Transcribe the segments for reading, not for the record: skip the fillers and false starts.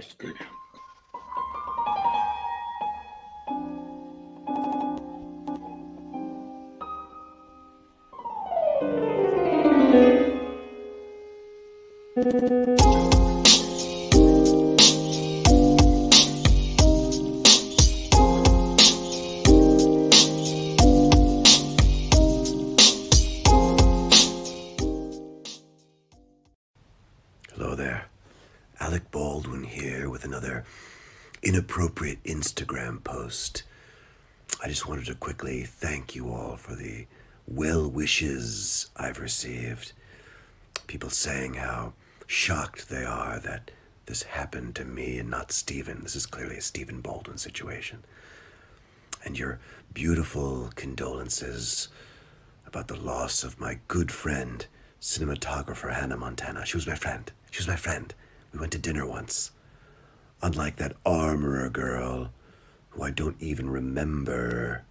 that's good. Hello there. Alec Baldwin here with another inappropriate Instagram post. I just wanted to quickly thank you all for the well wishes I've received. People saying how shocked they are that this happened to me and not Stephen. This is clearly a Stephen Baldwin situation. And your beautiful condolences about the loss of my good friend, cinematographer Hannah Montana. She was my friend. We went to dinner once. Unlike that armorer girl, who I don't even remember.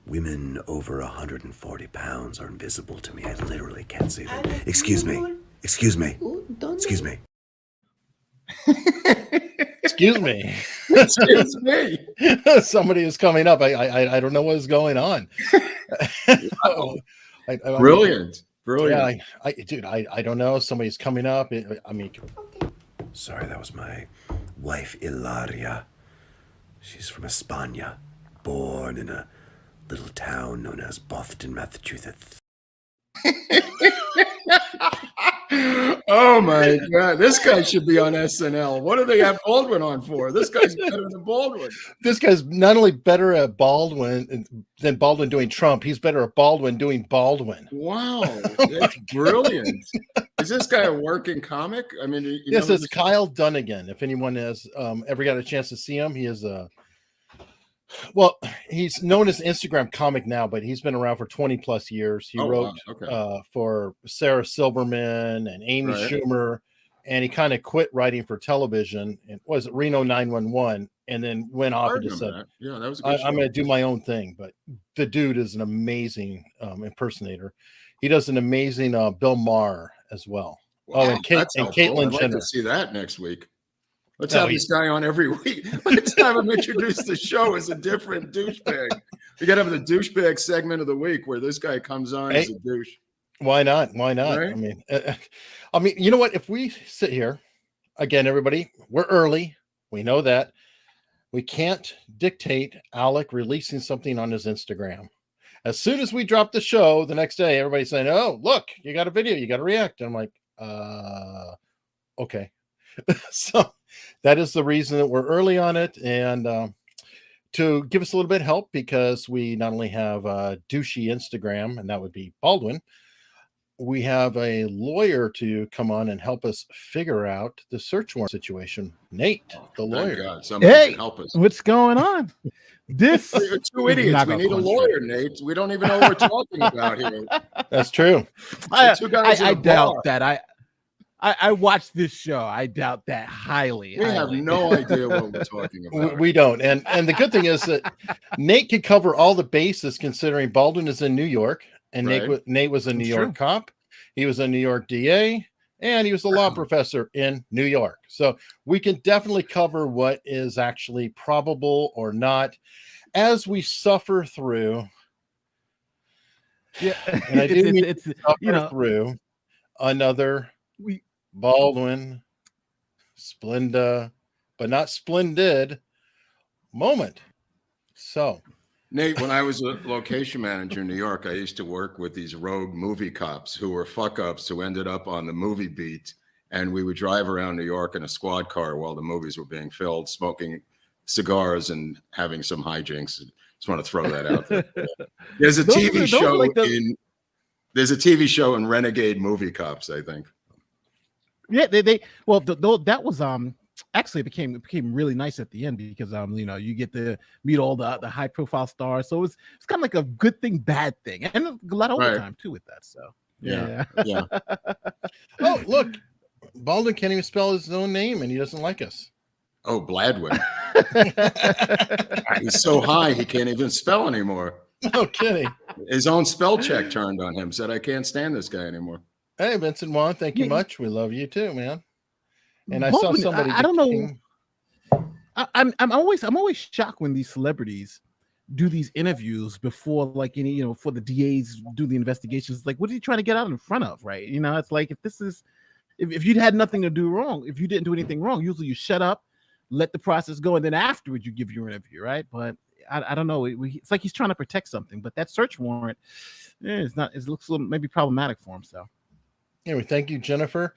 Women over 140 pounds are invisible to me. I literally can't see them. Excuse me. Excuse me. Excuse me. Somebody is coming up. I don't know what is going on. Brilliant. Yeah, I don't know. Somebody's coming up. I mean, sorry, that was my wife Ilaria. She's from España, born in a little town known as Boston, Massachusetts. Oh my God, this guy should be on SNL. What do they have Baldwin on for? This guy's better than Baldwin. This guy's not only better at Baldwin than Baldwin doing Trump, he's better at Baldwin doing Baldwin. Wow, that's brilliant. Is this guy a working comic? I mean, yes, it's Kyle Dunnigan. If anyone has ever got a chance to see him, he is well, he's known as Instagram comic now, but he's been around for 20 plus years. He wrote for Sarah Silverman and Amy Schumer, and he kind of quit writing for television and was it Reno 911, and then went off and just said, "Yeah, that was a good I'm going to do my own thing." But the dude is an amazing impersonator. He does an amazing Bill Maher as well. Wow, and Caitlyn I'd like Jenner. to see that next week. Let's have this guy on every week. Let's have him introduce the show as a different douchebag. We got to have the douchebag segment of the week where this guy comes on as a douche. Why not? Right? I mean, you know what? If we sit here again, everybody, we're early. We know that. We can't dictate Alec releasing something on his Instagram. As soon as we drop the show the next day, everybody's saying, "Oh, look, you got a video, you got to react." And I'm like, okay. So that is the reason that we're early on it, and to give us a little bit of help, because we not only have douchey Instagram, and that would be Baldwin, we have a lawyer to come on and help us figure out the search warrant situation. Nate, the lawyer. God, somebody help us. What's going on? This We're two idiots. We need a lawyer, Nate. We don't even know what we're talking about here. That's true. I doubt that. I watched this show. I doubt that highly. We have no idea what we're talking about. We don't. And the good thing is that Nate could cover all the bases, considering Baldwin is in New York, and Nate was a New York cop. He was a New York DA, and he was a law professor in New York. So we can definitely cover what is actually probable or not as we suffer through. Yeah, and I do mean suffer through another Baldwin, Splenda, but not splendid moment. So, Nate, when I was a location manager in New York, I used to work with these rogue movie cops who were fuck-ups who ended up on the movie beat, and we would drive around New York in a squad car while the movies were being filmed, smoking cigars and having some hijinks. Just want to throw that out there. There's a TV show in Renegade Movie Cops, I think. Yeah, that was actually it became really nice at the end, because you get to meet all the high profile stars, so it's kind of like a good thing, bad thing, and a lot of overtime too with that. So yeah. Oh, look, Baldwin can't even spell his own name, and he doesn't like us. Oh, Bladwin. He's so high he can't even spell anymore. No kidding. His own spell check turned on him, said, "I can't stand this guy anymore." Hey, Vincent Juan, thank you much. We love you too, man. And I Baldwin, saw somebody. I don't know. I'm always shocked when these celebrities do these interviews before, like, before the DAs do the investigations. Like, what are you trying to get out in front of, right? It's like, if you'd had nothing to do wrong, if you didn't do anything wrong, usually you shut up, let the process go, and then afterwards you give your interview, right? But I don't know. It's like he's trying to protect something, but that search warrant, it's not. It looks a little maybe problematic for him. So, anyway, thank you, Jennifer.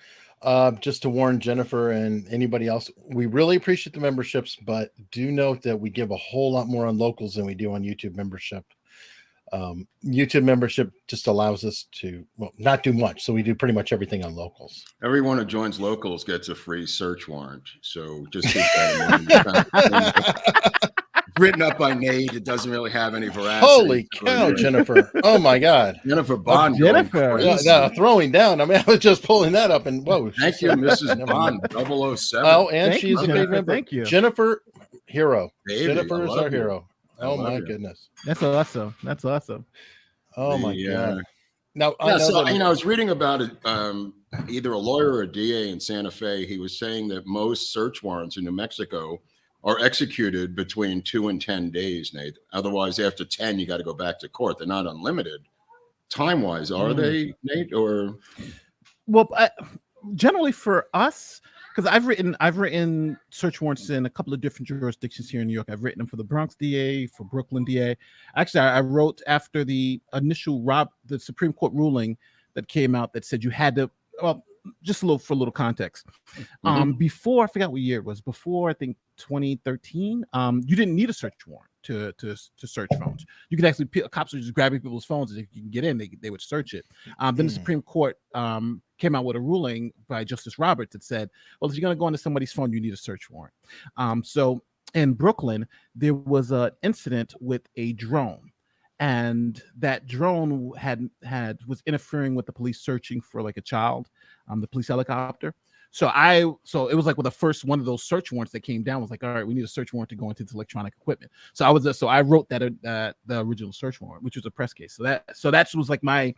Just to warn Jennifer and anybody else, we really appreciate the memberships, but do note that we give a whole lot more on locals than we do on YouTube membership. YouTube membership just allows us to, not do much. So we do pretty much everything on locals. Everyone who joins locals gets a free search warrant. So just keep that in mind. Written up by Nate. It doesn't really have any veracity. Holy cow, Jennifer. Oh my God. Jennifer Bond. Jennifer. Throwing down. I mean, I was just pulling that up and whoa. Thank you, Mrs. Bond, 007. Oh, and she's a big member. Thank you. Jennifer, hero. Baby, Jennifer is our you. hero. Oh my goodness. That's awesome. That's awesome. Oh my God. Now, I was reading about it. Either a lawyer or a DA in Santa Fe, he was saying that most search warrants in New Mexico are executed between 2 and 10 days, Nate. Otherwise, after 10, you got to go back to court. They're not unlimited. Time-wise, are they, Nate? Or well, generally for us, because I've written search warrants in a couple of different jurisdictions here in New York. I've written them for the Bronx DA, for Brooklyn DA. Actually, I wrote after the initial the Supreme Court ruling that came out that said you had to. Well, just for a little context. Before, I forgot what year it was. Before, I think 2013. You didn't need a search warrant to search phones. You could actually, cops would just grab people's phones, and if you can get in, they would search it. Then the Supreme Court came out with a ruling by Justice Roberts that said, well, if you're going to go into somebody's phone, you need a search warrant. So in Brooklyn, there was an incident with a drone. And that drone was interfering with the police searching for like a child, the police helicopter. So it was like with the first one of those search warrants that came down was like, all right, we need a search warrant to go into this electronic equipment. So I wrote that the original search warrant, which was a press case. So that was like my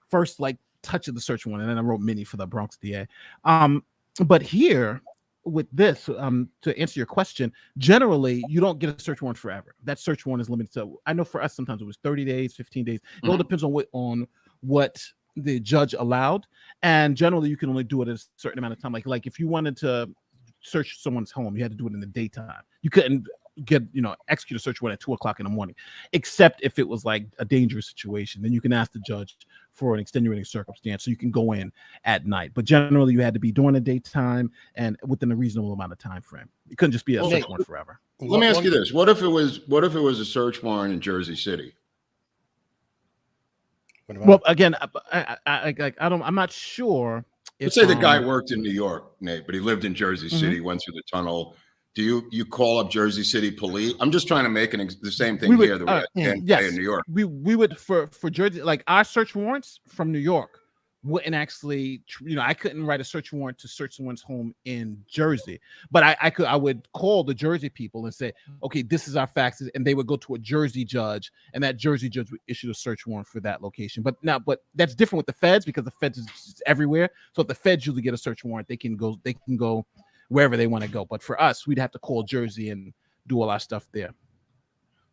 first like touch of the search warrant, and then I wrote many for the Bronx DA. But here, with this, to answer your question, generally you don't get a search warrant forever. That search warrant is limited to, I know for us sometimes it was 30 days, 15 days. It all depends on what the judge allowed, and generally you can only do it at a certain amount of time. Like if you wanted to search someone's home, you had to do it in the daytime. You couldn't execute a search warrant at 2:00 in the morning, except if it was like a dangerous situation. Then you can ask the judge for an extenuating circumstance, so you can go in at night. But generally, you had to be during the daytime and within a reasonable amount of time frame. It couldn't just be a search warrant forever. Let me ask you this: what if it was a search warrant in Jersey City? Well, again, I'm not sure. Let's say the guy worked in New York, Nate, but he lived in Jersey City, went through the tunnel. Do you call up Jersey City police? I'm just trying to make the same thing here that we had in New York. We would for Jersey, like our search warrants from New York wouldn't actually, I couldn't write a search warrant to search someone's home in Jersey, but I would call the Jersey people and say, okay, this is our faxes, and they would go to a Jersey judge, and that Jersey judge would issue a search warrant for that location. But that's different with the feds, because the feds is everywhere. So if the feds usually get a search warrant, they can go wherever they want to go. But for us, we'd have to call Jersey and do all our stuff there.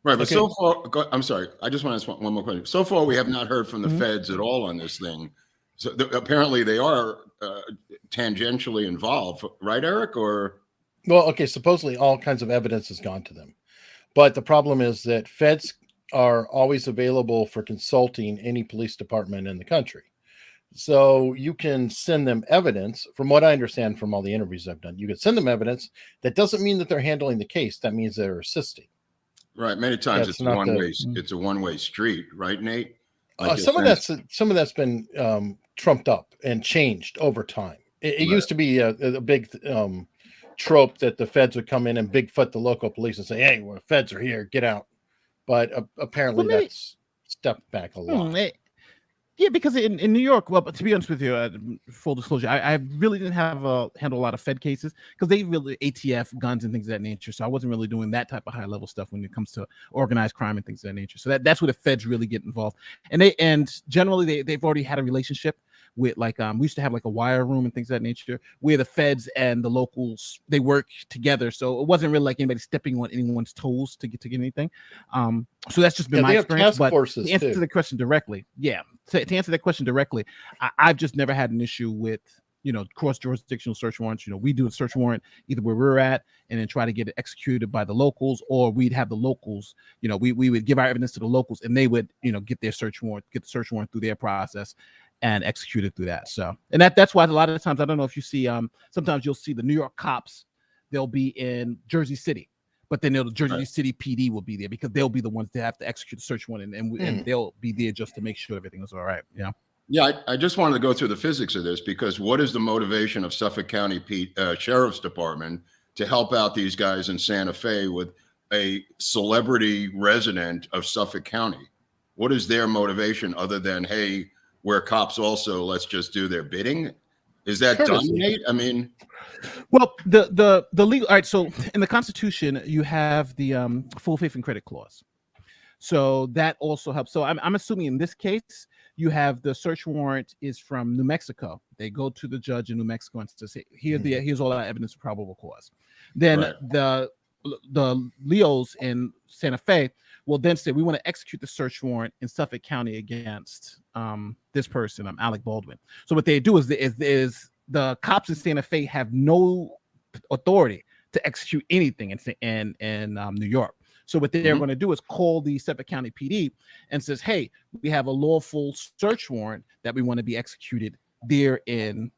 Right, but so far, I'm sorry, I just want to ask one more question. So far, we have not heard from the feds at all on this thing. So apparently they are tangentially involved, right, Eric? Or supposedly all kinds of evidence has gone to them. But the problem is that feds are always available for consulting any police department in the country. So you can send them evidence. From what I understand from all the interviews I've done, you can send them evidence. That doesn't mean that they're handling the case. That means they're assisting. Right. Many times it's a one-way street, right, Nate? Like some of that's been trumped up and changed over time. It used to be a big trope that the feds would come in and bigfoot the local police and say, "Hey, well, feds are here, get out." But apparently that's stepped back a lot. Yeah, because in New York, well, but to be honest with you, full disclosure, I really didn't handle a lot of Fed cases because they really ATF guns and things of that nature. So I wasn't really doing that type of high level stuff when it comes to organized crime and things of that nature. So that's where the feds really get involved. And generally they've already had a relationship with like we used to have like a wire room and things of that nature where the feds and the locals they work together. So it wasn't really like anybody stepping on anyone's toes to get anything. So that's just been my experience. But to answer the question directly, to answer that question directly, I've just never had an issue with cross-jurisdictional search warrants. We do a search warrant either where we're at and then try to get it executed by the locals, or we'd have the locals, we would give our evidence to the locals and they would, get the search warrant through their process and execute it through that. So, and that's why a lot of the times, I don't know if you see, sometimes you'll see the New York cops, they'll be in Jersey City, but then the Jersey City PD will be there because they'll be the ones that have to execute the search warrant and they'll be there just to make sure everything is all right. Yeah. Yeah, I just wanted to go through the physics of this, because what is the motivation of Suffolk County Sheriff's Department to help out these guys in Santa Fe with a celebrity resident of Suffolk County? What is their motivation other than, hey, we're cops also, let's just do their bidding? Is that done, Nate? I mean, well, the legal, all right, so in the Constitution, you have the full faith and credit clause. So that also helps. So I'm assuming in this case, you have the search warrant is from New Mexico. They go to the judge in New Mexico and say, here's all our evidence of probable cause. Then the Leos in Santa Fe will then say, we want to execute the search warrant in Suffolk County against this person, Alec Baldwin. So what they do is the cops in Santa Fe have no authority to execute anything in New York. So what they're going to do is call the Suffolk County PD and says, hey, we have a lawful search warrant that we want to be executed there in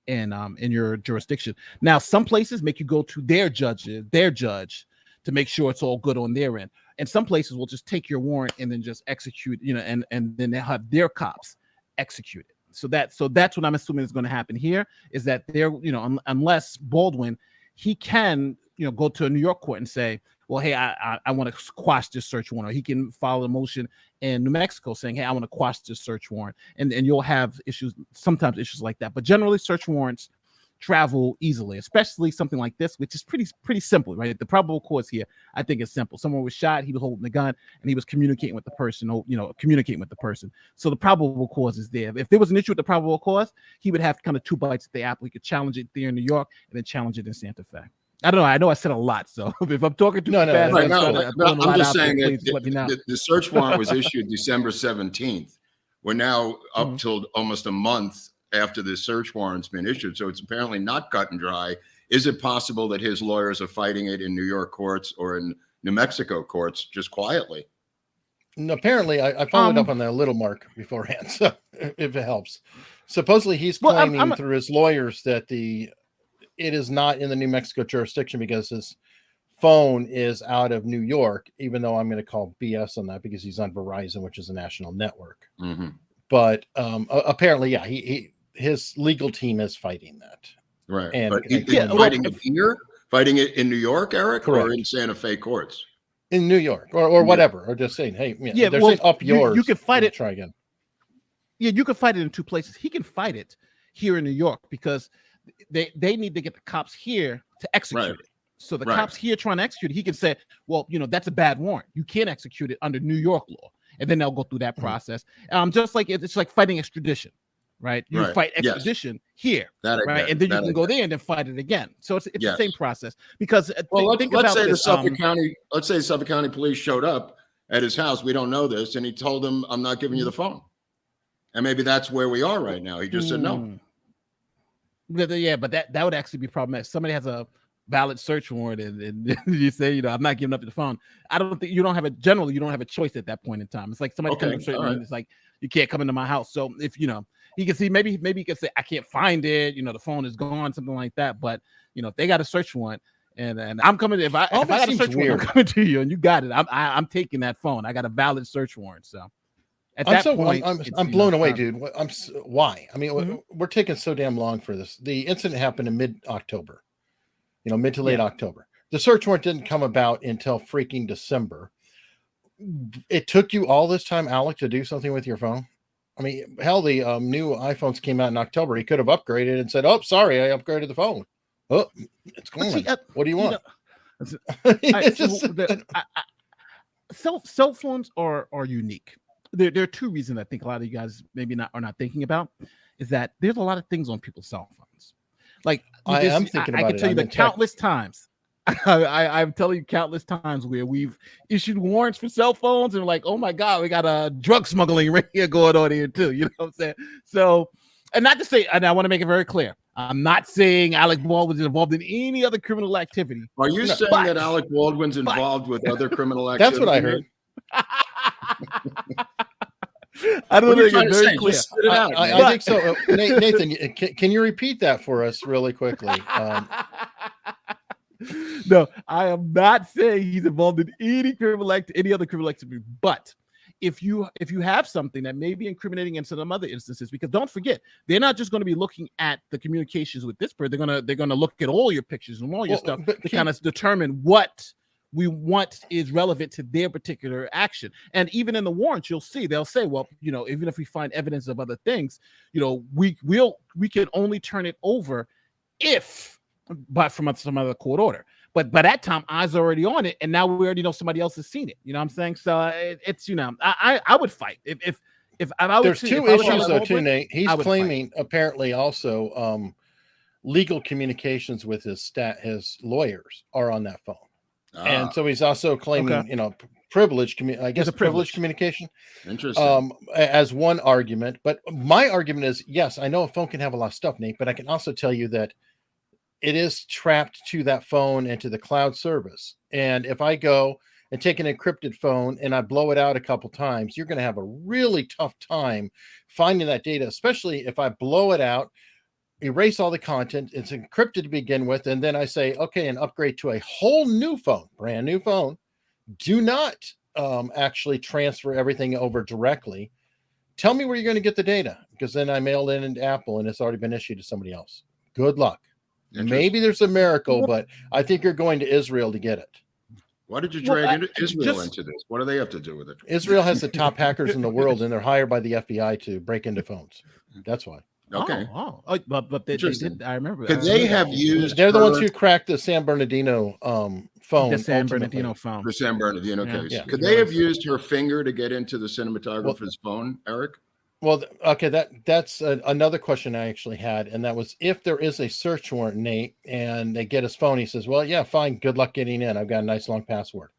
your jurisdiction. Now, some places make you go to their judge to make sure it's all good on their end. And some places will just take your warrant and then just execute, and then they'll have their cops execute it. So that's what I'm assuming is going to happen here, is that they're, unless Baldwin, he can, go to a New York court and say, well, hey, I want to quash this search warrant. Or he can file a motion in New Mexico saying, hey, I want to quash this search warrant. And you'll have sometimes issues like that. But generally, search warrants travel easily, especially something like this, which is pretty simple, right? The probable cause here, I think, is simple. Someone was shot, he was holding the gun, and he was communicating with the person, So the probable cause is there. If there was an issue with the probable cause, he would have kind of two bites at the apple. He could challenge it there in New York and then challenge it in Santa Fe. I don't know. I know I said a lot, so if I'm talking too fast, I'm just saying that the search warrant was issued December 17th. We're now up till almost a month after the search warrant's been issued, so it's apparently not cut and dry. Is it possible that his lawyers are fighting it in New York courts or in New Mexico courts just quietly? No, apparently, I followed up on that a little, Mark, beforehand, so if it helps. Supposedly, he's claiming through his lawyers that it is not in the New Mexico jurisdiction because his phone is out of New York, even though I'm going to call BS on that because he's on Verizon, which is a national network. But apparently, his legal team is fighting that. Right. And fighting it here? Fighting it in New York, Eric? Correct. Or in Santa Fe courts? In New York or whatever. Or just saying, hey, they're saying up yours. You can fight it. Try again. Yeah, you can fight it in two places. He can fight it here in New York because they need to get the cops here to execute it. So the cops here trying to execute it, he can say, well, that's a bad warrant. You can't execute it under New York law. And then they'll go through that process. Just like it's like fighting extradition, right? You fight extradition here, right? And then you can go there and then fight it again. So it's the same process. Because let's say Suffolk County police showed up at his house. We don't know this, and he told them, "I'm not giving you the phone." And maybe that's where we are right now. He just said no. Yeah, but that would actually be problematic. Somebody has a valid search warrant and you say, I'm not giving up the phone. I don't think you don't have a choice at that point in time. It's like somebody comes to it's like, you can't come into my house. So if he can see, maybe he can say, I can't find it, the phone is gone, something like that. But if they got a search warrant and I'm coming, if I got a search warrant, I'm coming to you and you got it, I'm taking that phone. I got a valid search warrant. So at that point, I'm blown away, dude. Why? I mean, we're taking so damn long for this. The incident happened in mid-October, mid to late October. The search warrant didn't come about until freaking December. It took you all this time, Alec, to do something with your phone? I mean, hell, the new iPhones came out in October. He could have upgraded and said, oh, sorry, I upgraded the phone. Oh, it's gone. What do you want? Cell phones are unique. there are two reasons I think a lot of you guys maybe are not thinking about is that there's a lot of things on people's cell phones. Like I am thinking about I can tell you the countless times. I'm telling you countless times where we've issued warrants for cell phones and like, oh my God, we got a drug smuggling ring here going on here too. You know what I'm saying? So, and not to say, and I want to make it very clear, I'm not saying Alec Baldwin is involved in any other criminal activity. Are you saying that Alec Baldwin's involved with other criminal activity? That's what I heard. I don't think it's very clear. I think so. Nathan, can you repeat that for us really quickly? No, I am not saying he's involved in any other criminal activity. But if you have something that may be incriminating in some other instances, because don't forget, they're not just going to be looking at the communications with this person. They're gonna look at all your pictures and all your stuff to kind of determine what we want is relevant to their particular action. And even in the warrants, you'll see they'll say, well, even if we find evidence of other things, we can only turn it over but from some other court order. But by that time, eyes are already on it, and now we already know somebody else has seen it. You know what I'm saying? So it's I would fight if I would. There's two issues though, too, Nate. He's claiming apparently also legal communications with his lawyers are on that phone. And so he's also claiming, privileged communication. Interesting. As one argument. But my argument is, yes, I know a phone can have a lot of stuff, Nate, but I can also tell you that it is trapped to that phone and to the cloud service. And if I go and take an encrypted phone and I blow it out a couple times, you're going to have a really tough time finding that data, especially if I blow it out, erase all the content, it's encrypted to begin with, and then I say, okay, and upgrade to a whole new phone, brand new phone. Do not actually transfer everything over directly. Tell me where you're going to get the data, because then I mailed it into Apple and it's already been issued to somebody else. Good luck. Maybe there's a miracle, but I think you're going to Israel to get it. Why did you drag Israel into this? What do they have to do with it? Israel has the top hackers in the world, and they're hired by the FBI to break into phones. That's why. Okay. But they did. I remember. Could they have used? They're the ones who cracked the San Bernardino phone. The San Bernardino phone. The San Bernardino case. Yeah. Could they have used her finger to get into the cinematographer's phone, Eric? Well, okay, that's another question I actually had, and that was if there is a search warrant, Nate, and they get his phone, he says, well, yeah, fine, good luck getting in. I've got a nice long password.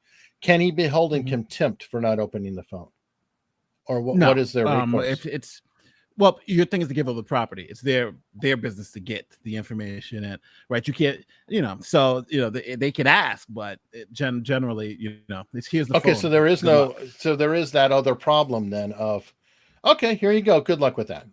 Can he be held in contempt for not opening the phone? Or what is their recourse? Well, your thing is to give up the property. It's their business to get the information, and right, you can't, they can ask, but generally, here's the phone. So there is there is that other problem then of, okay, here you go. Good luck with that.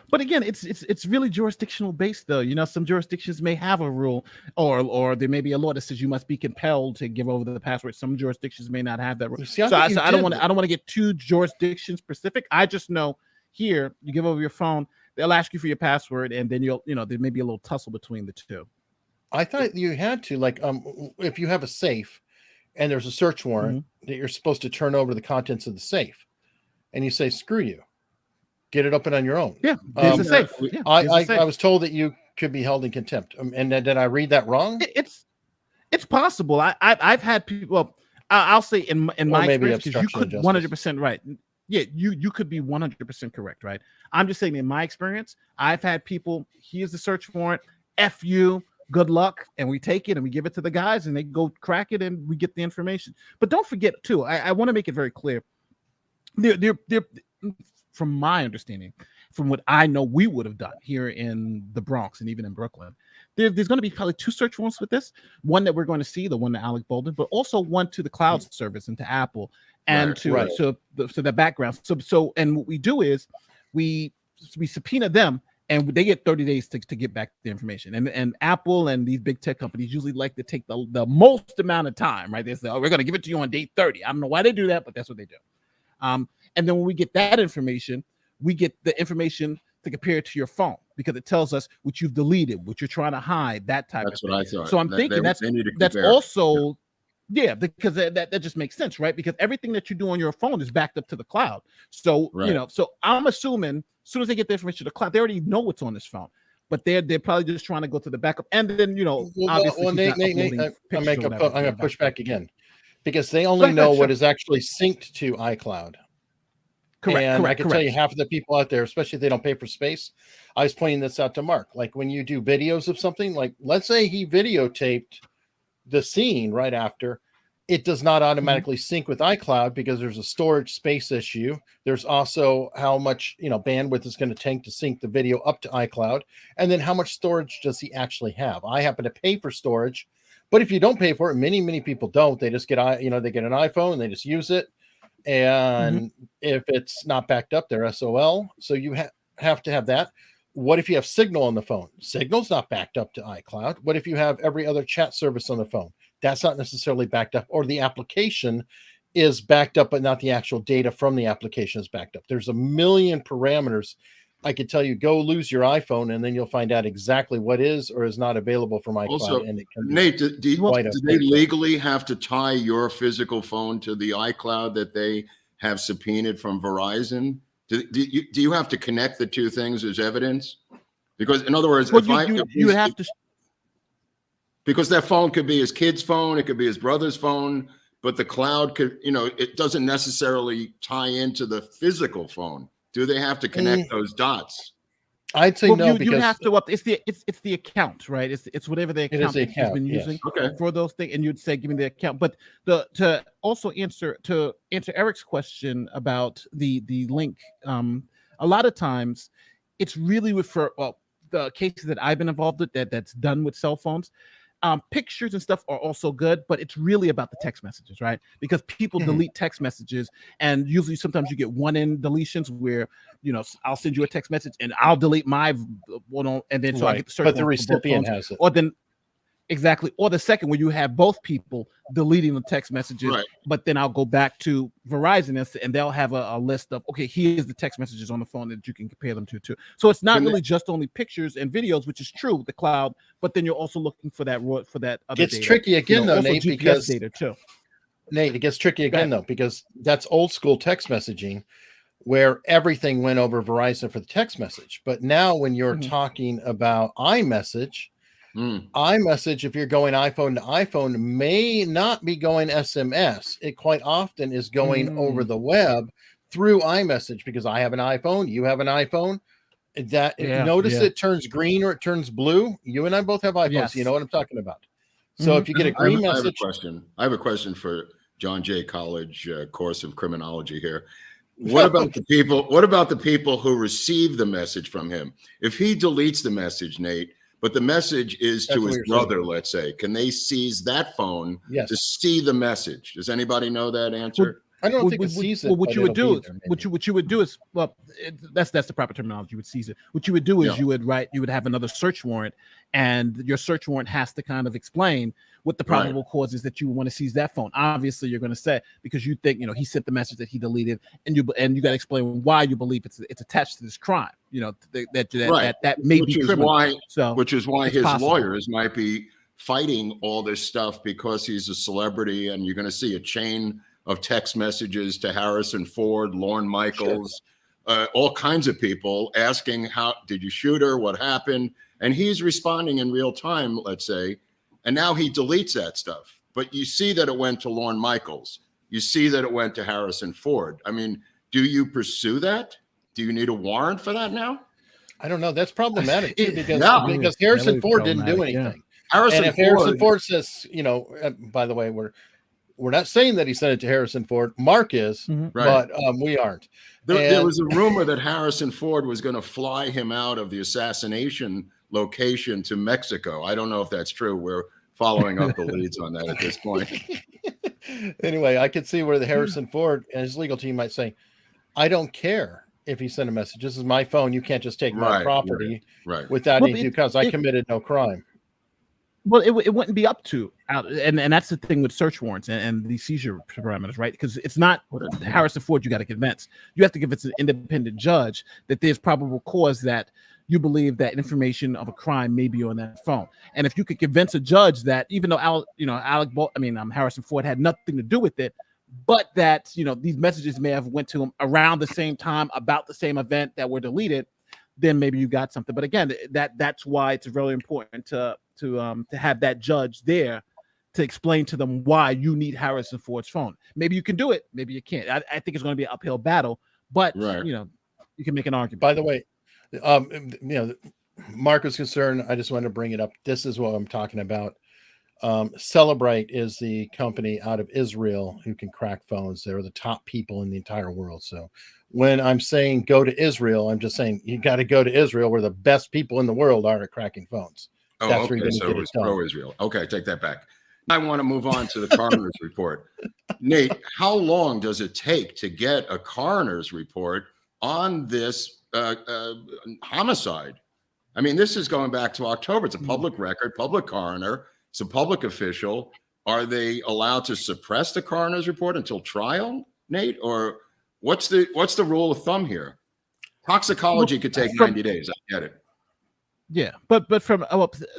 But again, it's really jurisdictional based, though. Some jurisdictions may have a rule, or there may be a law that says you must be compelled to give over the password. Some jurisdictions may not have that rule. I don't want to get too jurisdiction specific. I just know here you give over your phone, they'll ask you for your password, and then there may be a little tussle between the two. I thought you had to, like, if you have a safe and there's a search warrant that you're supposed to turn over the contents of the safe, and you say, screw you, get it open on your own. Yeah, there's a safe. Yeah, I was told that you could be held in contempt. And did I read that wrong? It's possible. I've had people. Well, I'll say in my experience, because you could 100% right. Yeah, you could be 100% correct, right? I'm just saying in my experience, I've had people, here's the search warrant, F you, good luck, and we take it and we give it to the guys and they go crack it and we get the information. But don't forget too, I want to make it very clear. They're from my understanding, from what I know we would have done here in the Bronx and even in Brooklyn, there's going to be probably two search warrants with this. One that we're going to see, the one to Alec Baldwin, but also one to the cloud service and to Apple and so the background. So and what we do is we subpoena them and they get 30 days to get back the information. And Apple and these big tech companies usually like to take the most amount of time, right? They say, oh, we're going to give it to you on date 30. I don't know why they do that, but that's what they do. And then when we get that information, we get the information to compare it to your phone because it tells us what you've deleted, what you're trying to hide, that type of thing. That's what I thought. So I'm thinking that's also, because that just makes sense, right? Because everything that you do on your phone is backed up to the cloud. So, so I'm assuming as soon as they get the information to the cloud, they already know what's on this phone. But they're probably just trying to go to the backup. And then, obviously, Nate, I'm going to push back again because they only know what is actually synced to iCloud. I can tell you half of the people out there, especially if they don't pay for space. I was pointing this out to Mark. Like when you do videos of something, like let's say he videotaped the scene right after, it does not automatically sync with iCloud because there's a storage space issue. There's also how much, bandwidth is going to take to sync the video up to iCloud. And then how much storage does he actually have? I happen to pay for storage, but if you don't pay for it, many people don't. They just get, they get an iPhone and they just use it. And if it's not backed up, they're SOL. So you have to have that. What if you have Signal on the phone? Signal's not backed up to iCloud. What if you have every other chat service on the phone? That's not necessarily backed up, or the application is backed up, but not the actual data from the application is backed up. There's a million parameters. I could tell you, go lose your iPhone, and then you'll find out exactly what is or is not available from iCloud. Also, and it can Nate, do they legally have to tie your physical phone to the iCloud that they have subpoenaed from Verizon? Do you have to connect the two things as evidence? Because in other words, you have to. Because that phone could be his kid's phone, it could be his brother's phone, but the cloud could, it doesn't necessarily tie into the physical phone. Do they have to connect those dots? I'd say no, because you have to it's the account, right? It's whatever the account that he's been using for those things, and you'd say, give me the account. But to also answer Eric's question about the link, a lot of times it's really the cases that I've been involved with that's done with cell phones. Pictures and stuff are also good, but it's really about the text messages, right? Because people delete text messages, and usually sometimes you get one-in deletions where, I'll send you a text message and I'll delete my one, and then so I get the search. But the recipient has it. Or then exactly, or the second where you have both people deleting the text messages, but then I'll go back to Verizon and they'll have a list of, okay, here's the text messages on the phone that you can compare them to too. So it's not really just only pictures and videos, which is true with the cloud, but then you're also looking for that other it's data. Tricky again, though, Nate, GPS because data too. Nate, it gets tricky again, though, because that's old school text messaging where everything went over Verizon for the text message. But now when you're talking about iMessage, if you're going iPhone to iPhone, may not be going SMS. It quite often is going over the web through iMessage, because I have an iPhone, you have an iPhone. It turns green or it turns blue. You and I both have iPhones. Yes. So you know what I'm talking about. So if you get a green message, I have a question for John Jay College course of criminology here. What about the people? What about the people who receive the message from him? If he deletes the message, Nate, but the message is to his brother, let's say, can they seize that phone to see the message? Does anybody know that answer? I don't think it sees it. Well, what you would do is, that's the proper terminology. You would seize it. What you would do is you would have another search warrant, and your search warrant has to kind of explain what the probable cause is that you want to seize that phone. Obviously, you're going to say, because you think he sent the message that he deleted, and you got to explain why you believe it's attached to this crime. That may be criminal. Which is why his lawyers might be fighting all this stuff, because he's a celebrity, and you're going to see a chain of text messages to Harrison Ford, Lorne Michaels, all kinds of people asking, how did you shoot her? What happened? And he's responding in real time, let's say, and now he deletes that stuff. But you see that it went to Lorne Michaels. You see that it went to Harrison Ford. I mean, do you pursue that? Do you need a warrant for that now? I don't know. That's problematic too, because Harrison Ford didn't do anything. Harrison Ford says, by the way, we're not saying that he sent it to Harrison Ford. Mark is, but we aren't. There was a rumor that Harrison Ford was going to fly him out of the assassination location to Mexico. I don't know if that's true. We're following up the leads on that at this point. Anyway, I could see where the Harrison Ford and his legal team might say, I don't care if he sent a message. This is my phone. You can't just take my property without any due cause. I committed no crime. Well, it wouldn't be up to, and that's the thing with search warrants and the seizure parameters, right? Because it's not Harrison Ford you got to convince. You have to convince an independent judge that there's probable cause that you believe that information of a crime may be on that phone. And if you could convince a judge that, even though Harrison Ford had nothing to do with it, but that these messages may have went to him around the same time about the same event that were deleted, then maybe you got something. But again, that's why it's really important to have that judge there to explain to them why you need Harrison Ford's phone. Maybe you can do it, maybe you can't. I think it's going to be an uphill battle, But Right. you can make an argument. By the way, Mark was concerned. I just wanted to bring it up. This is what I'm talking about. Celebrate is the company out of Israel who can crack phones. They're the top people in the entire world. So when I'm saying go to Israel, I'm just saying you got to go to Israel where the best people in the world are at cracking phones. Oh, That's where okay. you're going So to it get was it done. pro-Israel. Okay, take that back. I want to move on to the coroner's report. Nate, how long does it take to get a coroner's report on this homicide? I mean, this is going back to October. It's a public record, public coroner. It's a public official. Are they allowed to suppress the coroner's report until trial, Nate? Or what's the rule of thumb here? Toxicology could take 90 days. I get it. Yeah, but from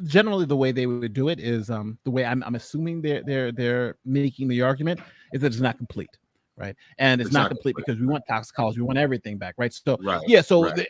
generally the way they would do it is the way I'm assuming they're making the argument is that it's not complete, right? And it's not complete because we want toxicology, we want everything back, right? So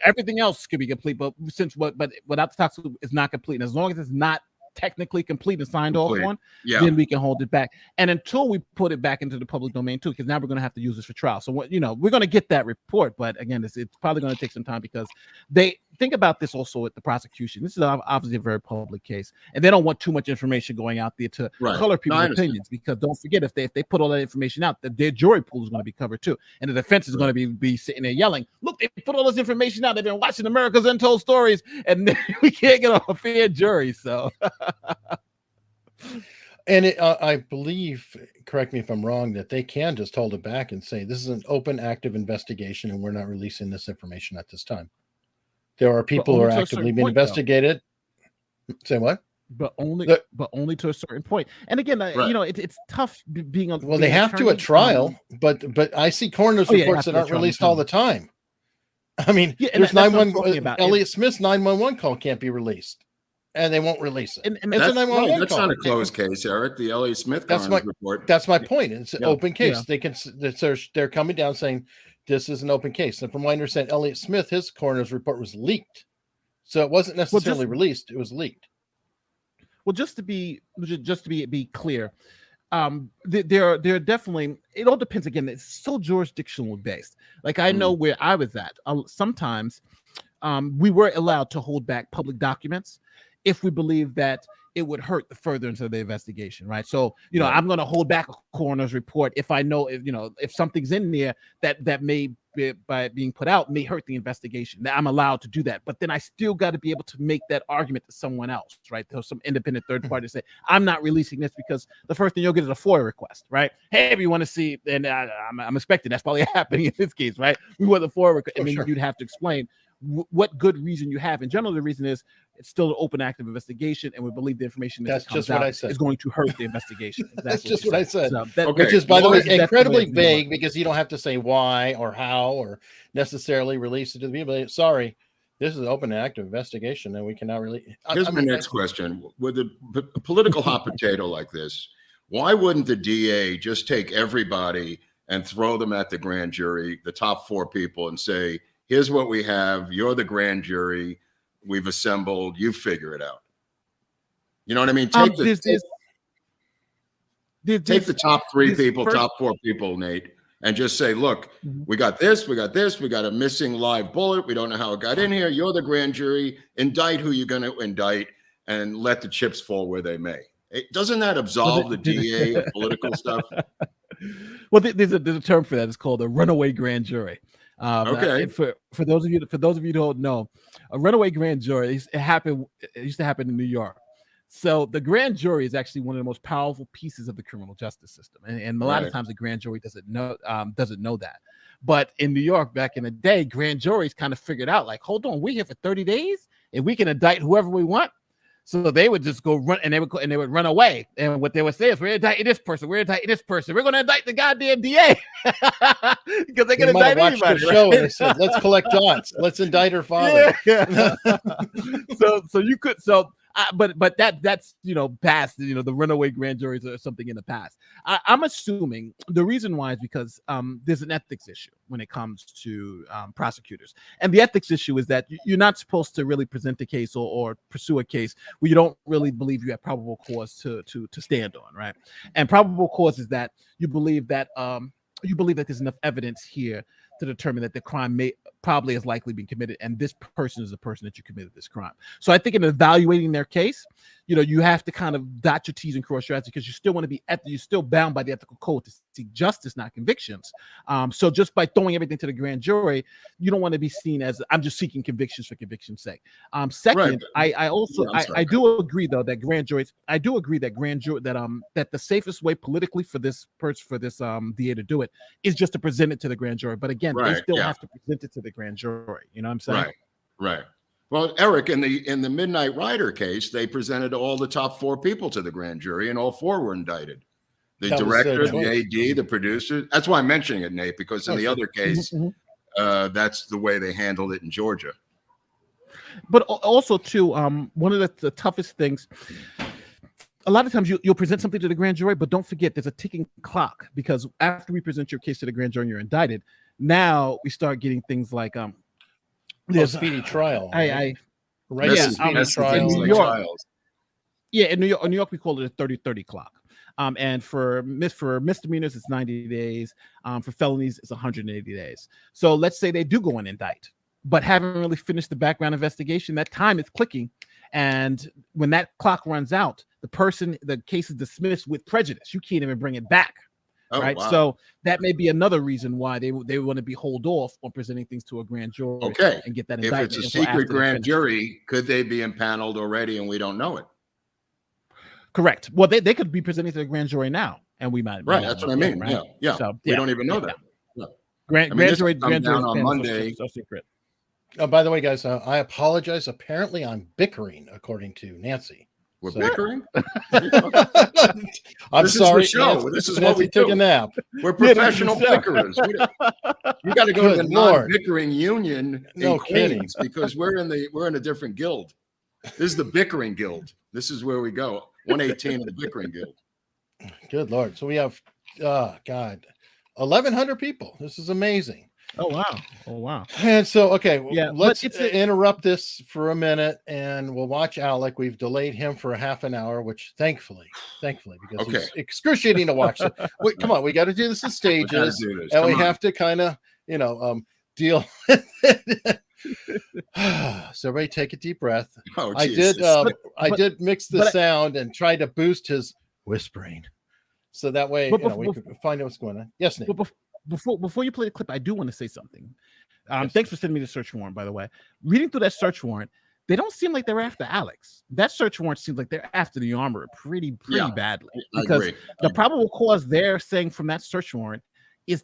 everything else could be complete, but but without the toxicology, it's not complete. And as long as it's not technically complete and signed off on, then we can hold it back. And until we put it back into the public domain too, because now we're going to have to use this for trial. So we're going to get that report, but again, it's probably going to take some time because they think about this also with the prosecution. This is obviously a very public case, and they don't want too much information going out there to color people's opinions. Because don't forget, if they put all that information out, their jury pool is going to be covered too, and the defense is going to be sitting there yelling, "Look, they put all this information out. They've been watching America's Untold Stories, and we can't get a fair jury." So. And I believe, correct me if I'm wrong, that they can just hold it back and say this is an open, active investigation, and we're not releasing this information at this time. There are people who are actively being investigated. Say what? But only to a certain point. And again, it's tough being on. Well, they have to at trial, but I see coroner's reports that aren't released all the time. I mean, there's 911. Elliot Smith's 911 call can't be released. And they won't release it. And that's not a closed case, Eric. The Elliot Smith report. That's my point. It's an open case. They're coming down saying this is an open case. And from what I understand, Elliot Smith, his coroner's report was leaked, so it wasn't necessarily released. It was leaked. Well, just to be clear, there are definitely. It all depends. Again, it's so jurisdictional based. Like I know where I was at. Sometimes we were allowed to hold back public documents if we believe that it would hurt the furtherance of the investigation, right? So, I'm going to hold back a coroner's report if I know, if something's in there that may, by being put out, may hurt the investigation. That I'm allowed to do that, but then I still got to be able to make that argument to someone else, right? There's some independent third party to say, I'm not releasing this because the first thing you'll get is a FOIA request, right? Hey, if you want to see, and I'm expecting that's probably happening in this case, right? We want the FOIA request, and then you'd have to explain what good reason you have. And generally, the reason is it's still an open, active investigation, and we believe the information that comes out is going to hurt the investigation. That's just what I said. So which is, by the way, incredibly vague because you don't have to say why or how or necessarily release it to the people. Sorry, this is an open, active investigation, and we cannot really. Here's my next question: with a political hot potato like this, why wouldn't the DA just take everybody and throw them at the grand jury, the top 4 people, and say, here's what we have. You're the grand jury. We've assembled. You figure it out. You know what I mean? Take the top 3 people, top 4 people, Nate, and just say, look, we got this. We got a missing live bullet. We don't know how it got in here. You're the grand jury. Indict who you're going to indict and let the chips fall where they may. Doesn't that absolve the DA of political stuff? Well, there's a term for that. It's called a runaway grand jury. Okay. For those of you who don't know, a runaway grand jury, it used to happen in New York. So the grand jury is actually one of the most powerful pieces of the criminal justice system, and a lot of times the grand jury doesn't know that. But in New York back in the day, grand juries kind of figured out, like, hold on, we're here for 30 days and we can indict whoever we want. So they would just go run, and they would run away. And what they would say is, "We're indicting this person. We're indicting this person. We're going to indict the goddamn DA because they can indict anybody." The show and they said, "Let's collect dots. Let's indict her father." Yeah. so you could but that's past the runaway grand juries or something in the past. I'm assuming the reason why is because there's an ethics issue when it comes to prosecutors, and the ethics issue is that you're not supposed to really present a case or pursue a case where you don't really believe you have probable cause to stand on, right? And probable cause is that you believe that there's enough evidence here to determine that the crime may probably has likely been committed, and this person is the person that you committed this crime. So I think in evaluating their case, you have to kind of dot your T's and cross your I's, because you still want to be you're still bound by the ethical code to seek justice, not convictions. So just by throwing everything to the grand jury, you don't want to be seen as I'm just seeking convictions for conviction's sake. Second, right. I do agree though that that the safest way politically for this DA to do it is just to present it to the grand jury. But again, they still have to present it to the grand jury. You know what I'm saying? Right. Well, Eric, in the Midnight Rider case, they presented all the top 4 people to the grand jury, and all 4 were indicted. The director, the AD, the producer. That's why I'm mentioning it, Nate, because in the other case, that's the way they handled it in Georgia. But also, too, one of the toughest things, a lot of times you'll present something to the grand jury, but don't forget there's a ticking clock, because after we present your case to the grand jury and you're indicted, now we start getting things like there's speedy trial. Speedy trials. In New York, in New York we call it a 30-30 clock. And for misdemeanors, it's 90 days. For felonies, it's 180 days. So let's say they do go and indict, but haven't really finished the background investigation. That time is clicking. And when that clock runs out, the case is dismissed with prejudice. You can't even bring it back. Right. Wow. So that may be another reason why they want to be hold off on presenting things to a grand jury. Okay. And get that indictment. If it's a secret grand jury, could they be impaneled already and we don't know it? Correct. Well, they could be presenting to the grand jury now, and we might. Right. That's what I mean. Right? Yeah. So, we don't even know that. Yeah. Grand jury down on Monday. So secret. By the way, guys, I apologize. Apparently, I'm bickering, according to Nancy. We're bickering? I'm sorry. Is the show. This is what we took a nap. We're professional bickerers. You got to go to the non-bickering union in Queens, because we're in a different guild. This is the bickering guild. This is where we go. 118 of the bickering guild. Good Lord. So we have, 1,100 people. This is amazing. Oh wow. And so, okay, let's interrupt this for a minute, and we'll watch Alec. We've delayed him for a half an hour, which thankfully, because it's excruciating to watch. Come on, we got to do this in stages, and we have to kind of, deal with it. So everybody take a deep breath. I did mix the sound and try to boost his whispering, so that way we could find out what's going on. Yes, Nate. Before you play the clip, I do want to say something. Thanks for sending me the search warrant, by the way. Reading through that search warrant, they don't seem like they're after Alex. That search warrant seems like they're after the armorer pretty badly. Because the probable cause they're saying from that search warrant is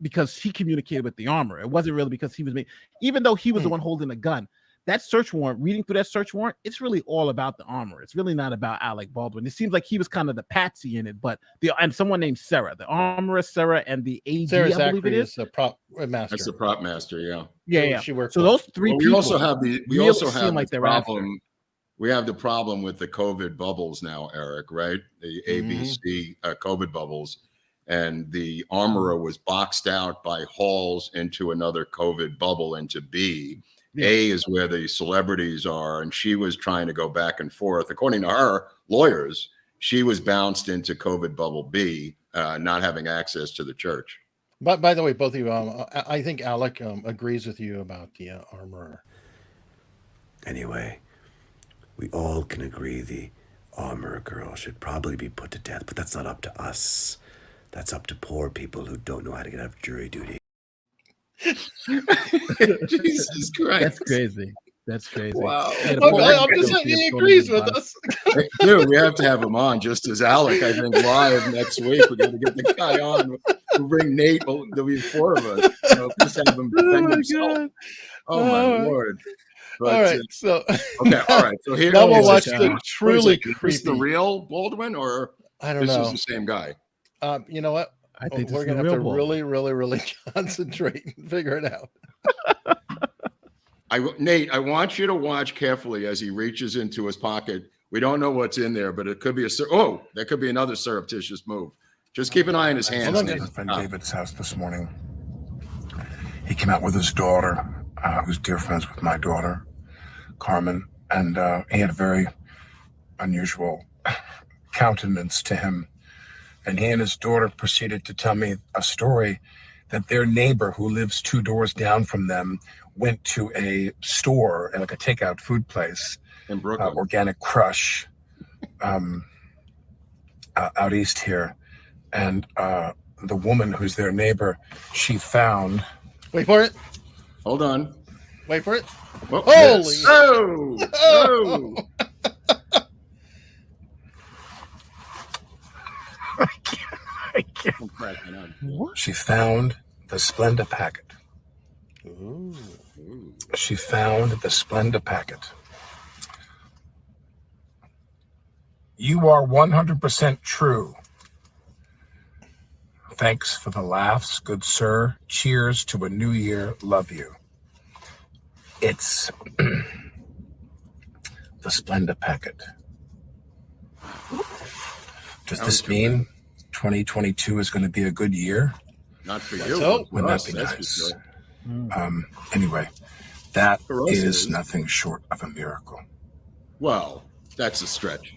because he communicated with the armorer. It wasn't really because he was even though he was the one holding the gun. That search warrant, reading through that search warrant, it's really all about the armor. It's really not about Alec Baldwin. It seems like he was kind of the patsy in it, but and someone named Sarah, the armorer Sarah, and the AD, I believe it is the prop master. That's the prop master, yeah. She works. So those three people. We also have the problem. We have the problem with the COVID bubbles now, Eric. Right, the ABC COVID bubbles, and the armorer was boxed out by halls into another COVID bubble into B. A is where the celebrities are, and she was trying to go back and forth. According to her lawyers, she was bounced into COVID bubble B, not having access to the church. But by the way, both of you, I think Alec agrees with you about the armorer. Anyway, we all can agree the armorer girl should probably be put to death, but that's not up to us. That's up to poor people who don't know how to get out of jury duty. Jesus Christ. That's crazy. Wow. I'm just saying he agrees with us. Dude, we have to have him on just as Alec, I think, live next week. We got to get the guy on. We'll bring Nate. There'll be 4 of us. Just have him defend himself. God. Oh my Lord. But, all right. All right. So here now we'll watch the truly creepy. Is this the real Baldwin, or I don't know. This is the same guy? You know what? I think we're gonna have to really concentrate and figure it out. Nate, I want you to watch carefully as he reaches into his pocket. We don't know what's in there, but it could be that could be another surreptitious move. Just keep an eye on his hands. Friend David's house this morning. He came out with his daughter, who's dear friends with my daughter, Carmen, and he had a very unusual countenance to him. And he and his daughter proceeded to tell me a story that their neighbor who lives 2 doors down from them went to a store, like a takeout food place in Brooklyn, Organic Crush, out east here, and the woman who's their neighbor, she found. Wait for it. Hold on. Wait for it. Well, Holy! yes. Oh! Oh! I can't. She found the Splenda packet. Ooh. She found the Splenda packet. You are 100% true. Thanks for the laughs, good sir. Cheers to a new year. Love you. It's the Splenda packet. Does this mean 2022 is going to be a good year? Not for you. Wouldn't that be nice? Anyway, that is nothing short of a miracle. Well, that's a stretch.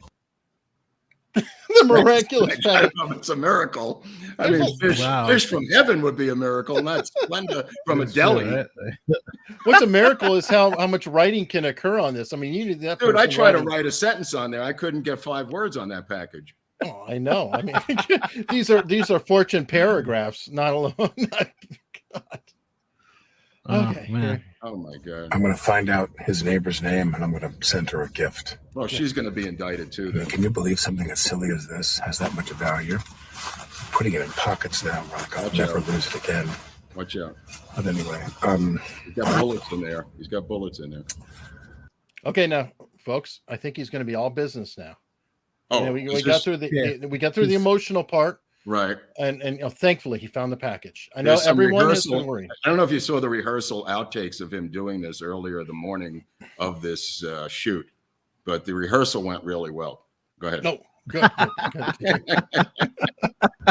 The miraculous packet. It's a miracle. I mean, fish from heaven would be a miracle, not Splenda from a deli. What's a miracle is how much writing can occur on this. I mean, you need that. Dude, I tried to write a sentence on there. I couldn't get 5 words on that package. Oh, I know. I mean, these are fortune paragraphs, not alone. God. Okay. Man. Oh my God. I'm going to find out his neighbor's name and I'm going to send her a gift. Well, she's going to be indicted too. Then. Can you believe something as silly as this has that much value? I'm putting it in pockets now. Like I'll never lose it again. Watch out. But anyway, he's got bullets in there. He's got bullets in there. Okay, now, folks, I think he's going to be all business now. Oh, we got through the emotional part. Right. And thankfully he found the package. I know everyone has been worried. I don't know if you saw the rehearsal outtakes of him doing this earlier the morning of this shoot, but the rehearsal went really well. Go ahead. No, good.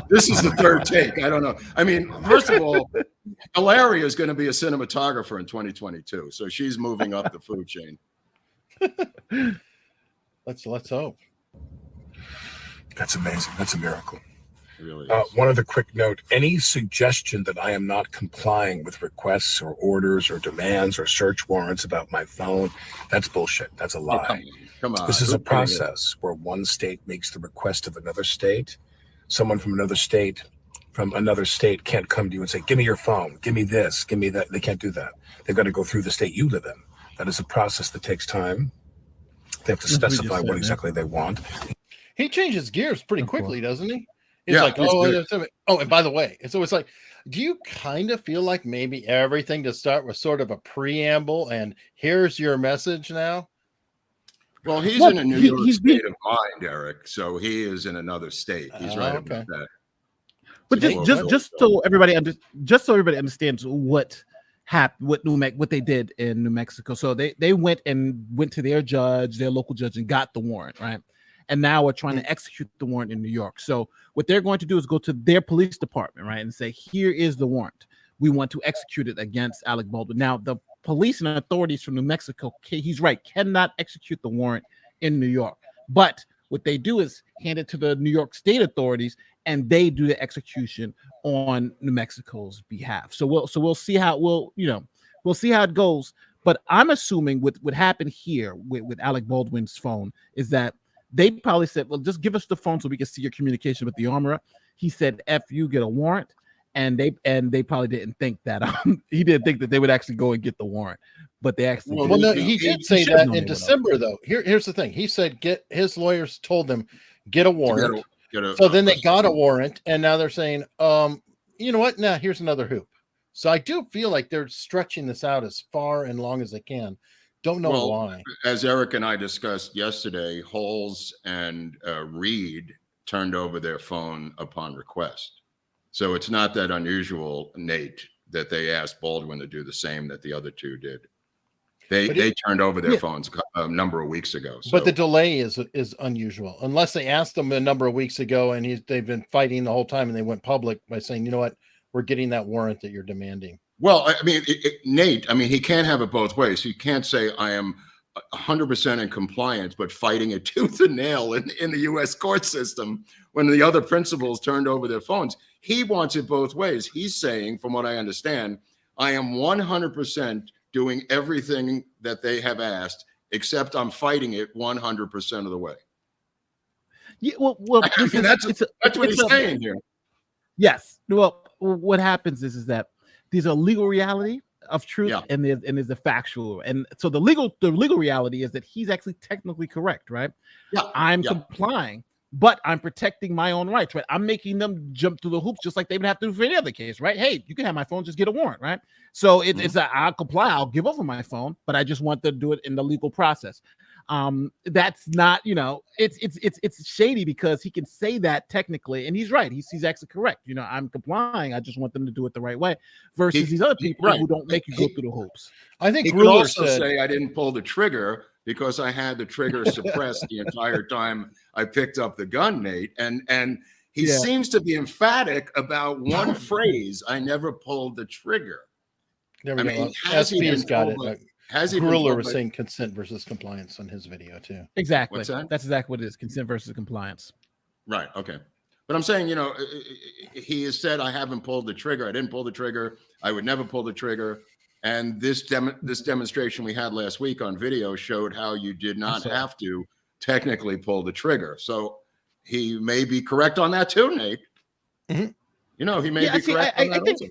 This is the 3rd take. I don't know. I mean, first of all, Hilaria is going to be a cinematographer in 2022, so she's moving up the food chain. Let's hope. That's amazing. That's a miracle. Really one other quick note. Any suggestion that I am not complying with requests or orders or demands or search warrants about my phone, that's bullshit. That's a lie. Come on. This is a process where one state makes the request of another state. Someone from another state can't come to you and say, give me your phone, give me this, give me that. They can't do that. They've got to go through the state you live in. That is a process that takes time. They have to specify what exactly they want. He changes gears pretty quickly, doesn't he? He's yeah, like, and by the way, so it's like, do you kind of feel like maybe everything to start with sort of a preamble and here's your message now? Well, he's in a New York state of mind, Eric. So he is in another state. He's right about that. But just so everybody understands what happened, what they did in New Mexico. So they went to their local judge, and got the warrant, right? And now we're trying to execute the warrant in New York. So what they're going to do is go to their police department, right, and say, here is the warrant. We want to execute it against Alec Baldwin. Now, the police and authorities from New Mexico, he's right, cannot execute the warrant in New York. But what they do is hand it to the New York state authorities, and they do the execution on New Mexico's behalf. So we'll see how we'll see how it goes. But I'm assuming what happened here with Alec Baldwin's phone is that they probably said, well, just give us the phone so we can see your communication with the armorer. He said, F you, get a warrant. And they probably didn't think that he didn't think that they would actually go and get the warrant. But they actually he did say that in December, though. Here's the thing. He said his lawyers told them get a warrant. So then they got a warrant, and now they're saying, you know what? Now here's another hoop. So I do feel like they're stretching this out as far and long as they can. Don't know why. As Eric and I discussed yesterday, Holes and Reed turned over their phone upon request. So it's not that unusual, Nate, that they asked Baldwin to do the same that the other two did. They turned over their phones a number of weeks ago. So. But the delay is unusual, unless they asked them a number of weeks ago and they've been fighting the whole time and they went public by saying, you know what, we're getting that warrant that you're demanding. Well, I mean, Nate, I mean, he can't have it both ways. He can't say I am 100% in compliance, but fighting it tooth and nail in the U.S. court system when the other principals turned over their phones. He wants it both ways. He's saying, from what I understand, I am 100% doing everything that they have asked, except I'm fighting it 100% of the way. Yeah, well, that's what he's saying here. Yes. Well, what happens is that there's a legal reality of truth, and there's a factual, and so the legal reality is that he's actually technically correct, right? Yeah, I'm complying, but I'm protecting my own rights, right? I'm making them jump through the hoops just like they would have to do for any other case, right? Hey, you can have my phone, just get a warrant, right? So it's I'll comply, I'll give over my phone, but I just want to do it in the legal process. That's not, it's shady because he can say that technically, and he's right. He's actually correct. I'm complying. I just want them to do it the right way. Versus these other people who don't make you go through the hoops. I think he could also say I didn't pull the trigger because I had the trigger suppressed the entire time I picked up the gun, Nate. And he seems to be emphatic about one phrase: I never pulled the trigger. There we go. SP's got it. Has he Gruller was saying consent versus compliance on his video too. Exactly. That's exactly what it is. Consent versus compliance. Right. Okay. But I'm saying, he has said, I haven't pulled the trigger. I didn't pull the trigger. I would never pull the trigger. And this demonstration we had last week on video showed how you did not have to technically pull the trigger. So he may be correct on that too, Nate. Mm-hmm. He may be correct on that also.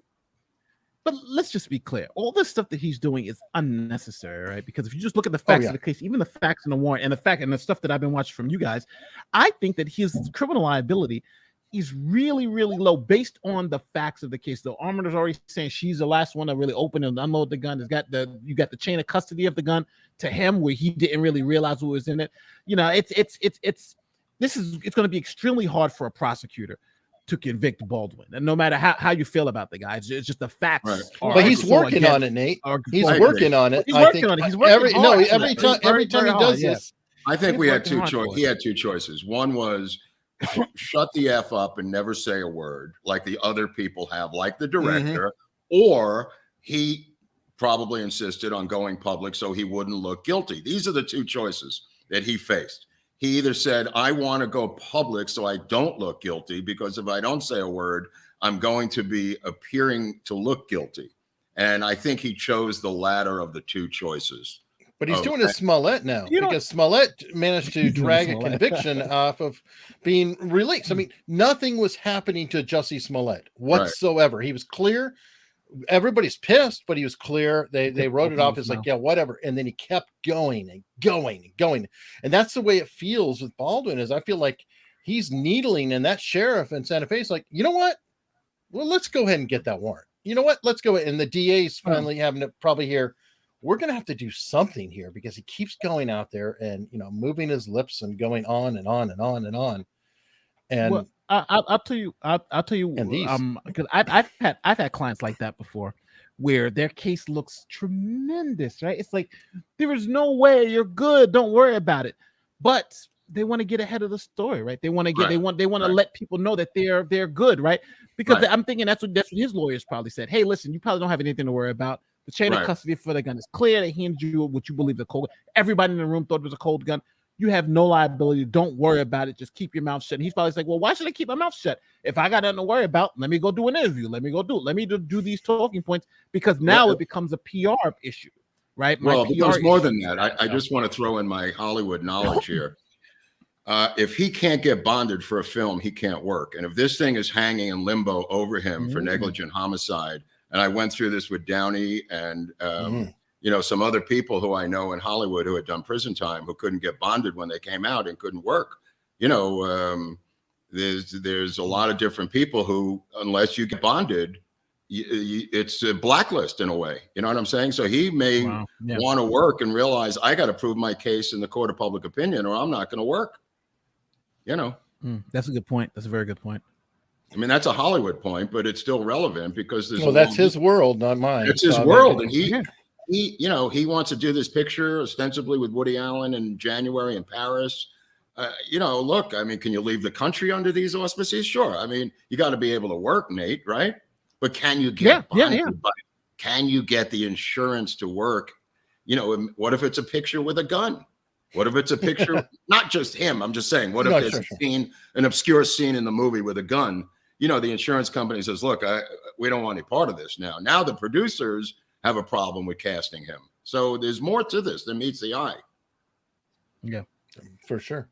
But let's just be clear. All this stuff that he's doing is unnecessary, right? Because if you just look at the facts of the case, even the facts in the warrant and the stuff that I've been watching from you guys, I think that his criminal liability is really, really low based on the facts of the case. The armourer's already saying she's the last one to really open and unload the gun. You got the chain of custody of the gun to him where he didn't really realize what was in it. It's going to be extremely hard for a prosecutor to convict Baldwin, and no matter how you feel about the guy, it's just the facts. Right. But he's working on it, Nate. He's working on it. Every time he does this, I think we had two choices. He had two choices. One was shut the F up and never say a word, like the other people have, like the director, or he probably insisted on going public so he wouldn't look guilty. These are the two choices that he faced. He either said, I want to go public so I don't look guilty, because if I don't say a word, I'm going to be appearing to look guilty. And I think he chose the latter of the two choices. But he's doing a Smollett now, because Smollett managed to drag a conviction off of being released. I mean, nothing was happening to Jussie Smollett whatsoever. He was clear. Everybody's pissed, but he was clear. They wrote it off as like, yeah, whatever. And then he kept going and going and going. And that's the way it feels with Baldwin. Is I feel like he's needling, and that sheriff in Santa Fe is like, you know what? Well, let's go ahead and get that warrant. You know what? Let's go. And the DA's finally having to probably hear, we're going to have to do something here, because he keeps going out there and, moving his lips and going on and on and on and on. And I'll tell you, because I've had clients like that before, where their case looks tremendous, right? It's like, there is no way, you're good, don't worry about it. But they want to get ahead of the story, right? They want to get, they want to let people know that they're good, right? Because I'm thinking that's what his lawyers probably said. Hey, listen, you probably don't have anything to worry about. The chain of custody for the gun is clear. They handed you what you believe is a cold. Everybody in the room thought it was a cold gun. You have no liability. Don't worry about it. Just keep your mouth shut. And he's probably like, well, why should I keep my mouth shut? If I got nothing to worry about, let me go do an interview. Let me do these talking points, because now it becomes a PR issue, right? There's more than that. I just want to throw in my Hollywood knowledge here. If he can't get bonded for a film, he can't work. And if this thing is hanging in limbo over him for negligent homicide, and I went through this with Downey and some other people who I know in Hollywood who had done prison time, who couldn't get bonded when they came out and couldn't work. There's a lot of different people who, unless you get bonded, it's a blacklist in a way. You know what I'm saying? So he may want to work and realize, I got to prove my case in the court of public opinion, or I'm not going to work. That's a good point. That's a very good point. I mean, that's a Hollywood point, but it's still relevant, because there's that's his world, not mine. It's his world, and he wants to do this picture ostensibly with Woody Allen in January in Paris. Look, I mean, can you leave the country under these auspices? Sure. I mean, you got to be able to work, Nate, right? But can you get can you get the insurance to work? What if it's a picture with a gun? What if it's a picture, not just him? I'm just saying, what if there's an obscure scene in the movie with a gun, the insurance company says, look, we don't want any part of this now. Now the producers have a problem with casting him. So there's more to this than meets the eye. Yeah, for sure.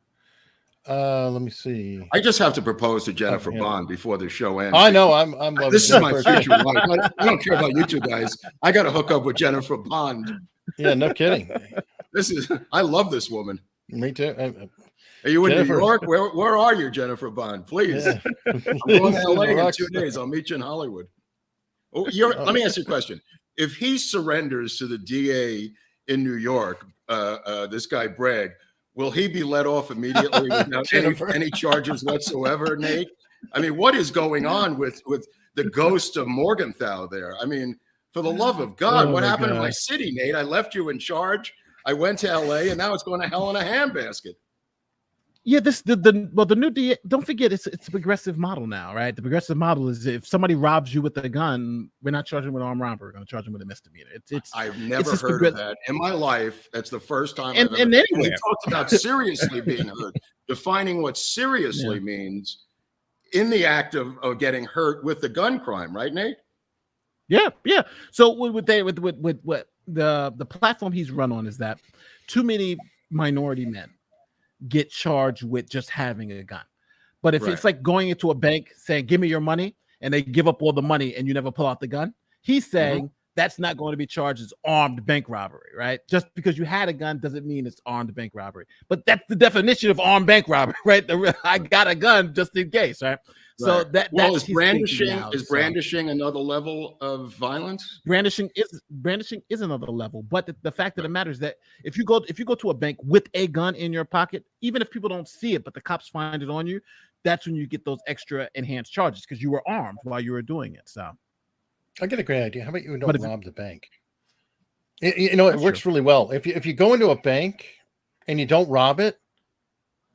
Let me see. I just have to propose to Jennifer Bond before the show ends. I know. I'm loving this is my future wife. I don't care about you two guys. I got to hook up with Jennifer Bond. Yeah, no kidding. I love this woman. Me too. Are you in New York? Where are you, Jennifer Bond? Please. Yeah. I'm going to LA in 2 days. I'll meet you in Hollywood. Oh, let me ask you a question. If he surrenders to the DA in New York, this guy Bragg, will he be let off immediately without any charges whatsoever, Nate? I mean, what is going on with the ghost of Morgenthau there? I mean, for the love of God, what happened to my city, Nate? I left you in charge. I went to LA, and now it's going to hell in a handbasket. Yeah, the new DA, don't forget it's a progressive model now, right? The progressive model is if somebody robs you with a gun, we're not charging with armed robbery, we're going to charge them with a misdemeanor. I've never heard of that in my life. That's the first time I've ever anywhere. We talked about seriously being hurt, defining what seriously means in the act of getting hurt with the gun crime, right, Nate? Yeah. So with the platform he's run on is that too many minority men get charged with just having a gun. But if it's like going into a bank saying, give me your money, and they give up all the money and you never pull out the gun, he's saying that's not going to be charged as armed bank robbery, right? Just because you had a gun doesn't mean it's armed bank robbery. But that's the definition of armed bank robbery, right? I got a gun just in case, right? So is brandishing another level of violence? Brandishing is another level, but the fact of the matter is that if you go to a bank with a gun in your pocket, even if people don't see it, but the cops find it on you, that's when you get those extra enhanced charges because you were armed while you were doing it. So I get a great idea. How about you don't rob the bank? It works really well. If you go into a bank and you don't rob it,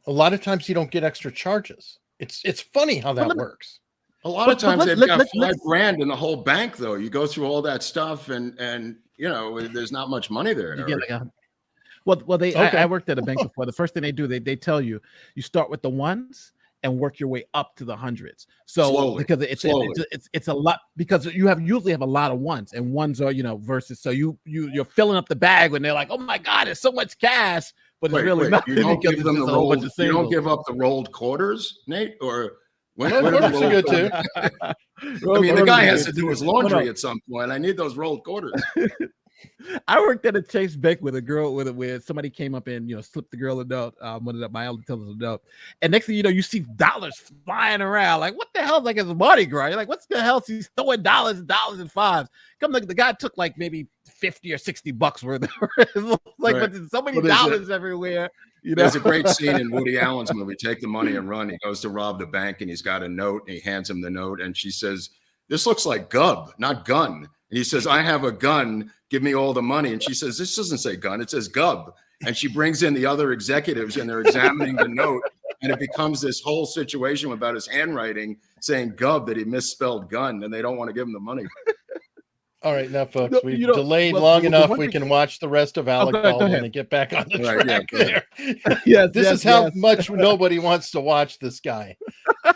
a lot of times you don't get extra charges. It's funny how that works. A lot of times they've got $5,000 in the whole bank, though. You go through all that stuff, and there's not much money there. I worked at a bank before. The first thing they do, they tell you start with the ones and work your way up to the hundreds. So slowly, because it's a lot, because you usually have a lot of ones, and ones are versus. So you're filling up the bag when they're like, oh my God, there's so much cash. But it's really not. You don't give them you don't give up the rolled quarters, Nate? Or when are good too? I mean, the guy has to do his laundry at some point. I need those rolled quarters. I worked at a Chase Bank with a girl where somebody came up and slipped the girl a note, one of my elder tellers a note, and next thing you know, you see dollars flying around. Like, what the hell? Like, it's Mardi Gras. You're like, what's the hell? He's throwing dollars and fives. Come like the guy took like maybe $50 or $60 worth. But there's so many dollars everywhere. There's a great scene in Woody Allen's movie, Take the Money and Run. He goes to rob the bank and he's got a note and he hands him the note and she says, this looks like gub, not gun. And he says, I have a gun. Give me all the money. And she says, this doesn't say gun. It says gub. And she brings in the other executives and they're examining the note. And it becomes this whole situation about his handwriting saying gub, that he misspelled gun, and they don't want to give him the money. All right, now, folks, we've delayed long enough. We can watch the rest of Alec Baldwin and get back on the track there. This is how much nobody wants to watch this guy. You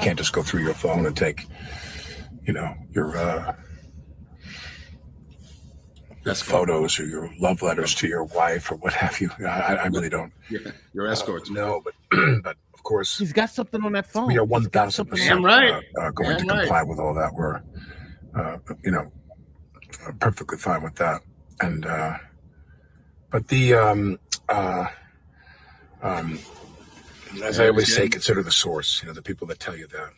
can't just go through your phone and take, your photos or your love letters to your wife or what have you. I really don't. Yeah, your escorts. No, but of course, he's got something on that phone. We are 1,000% going to comply with all that. We're, perfectly fine with that. And but the as I always say, consider the source. The people that tell you that.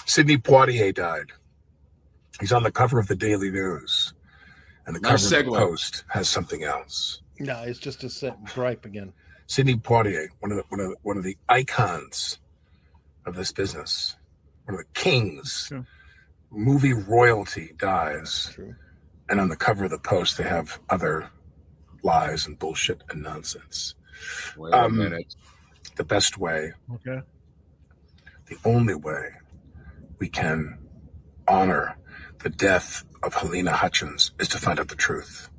Sidney Poitier died. He's on the cover of the Daily News. And the cover of the Post has something else. No, it's just a gripe again. Sidney Poitier, one of the icons of this business, one of the kings, movie royalty, dies. True. And on the cover of the Post, they have other lies and bullshit and nonsense. Wait a minute. The best way, the only way we can honor the death of Halyna Hutchins is to find out the truth.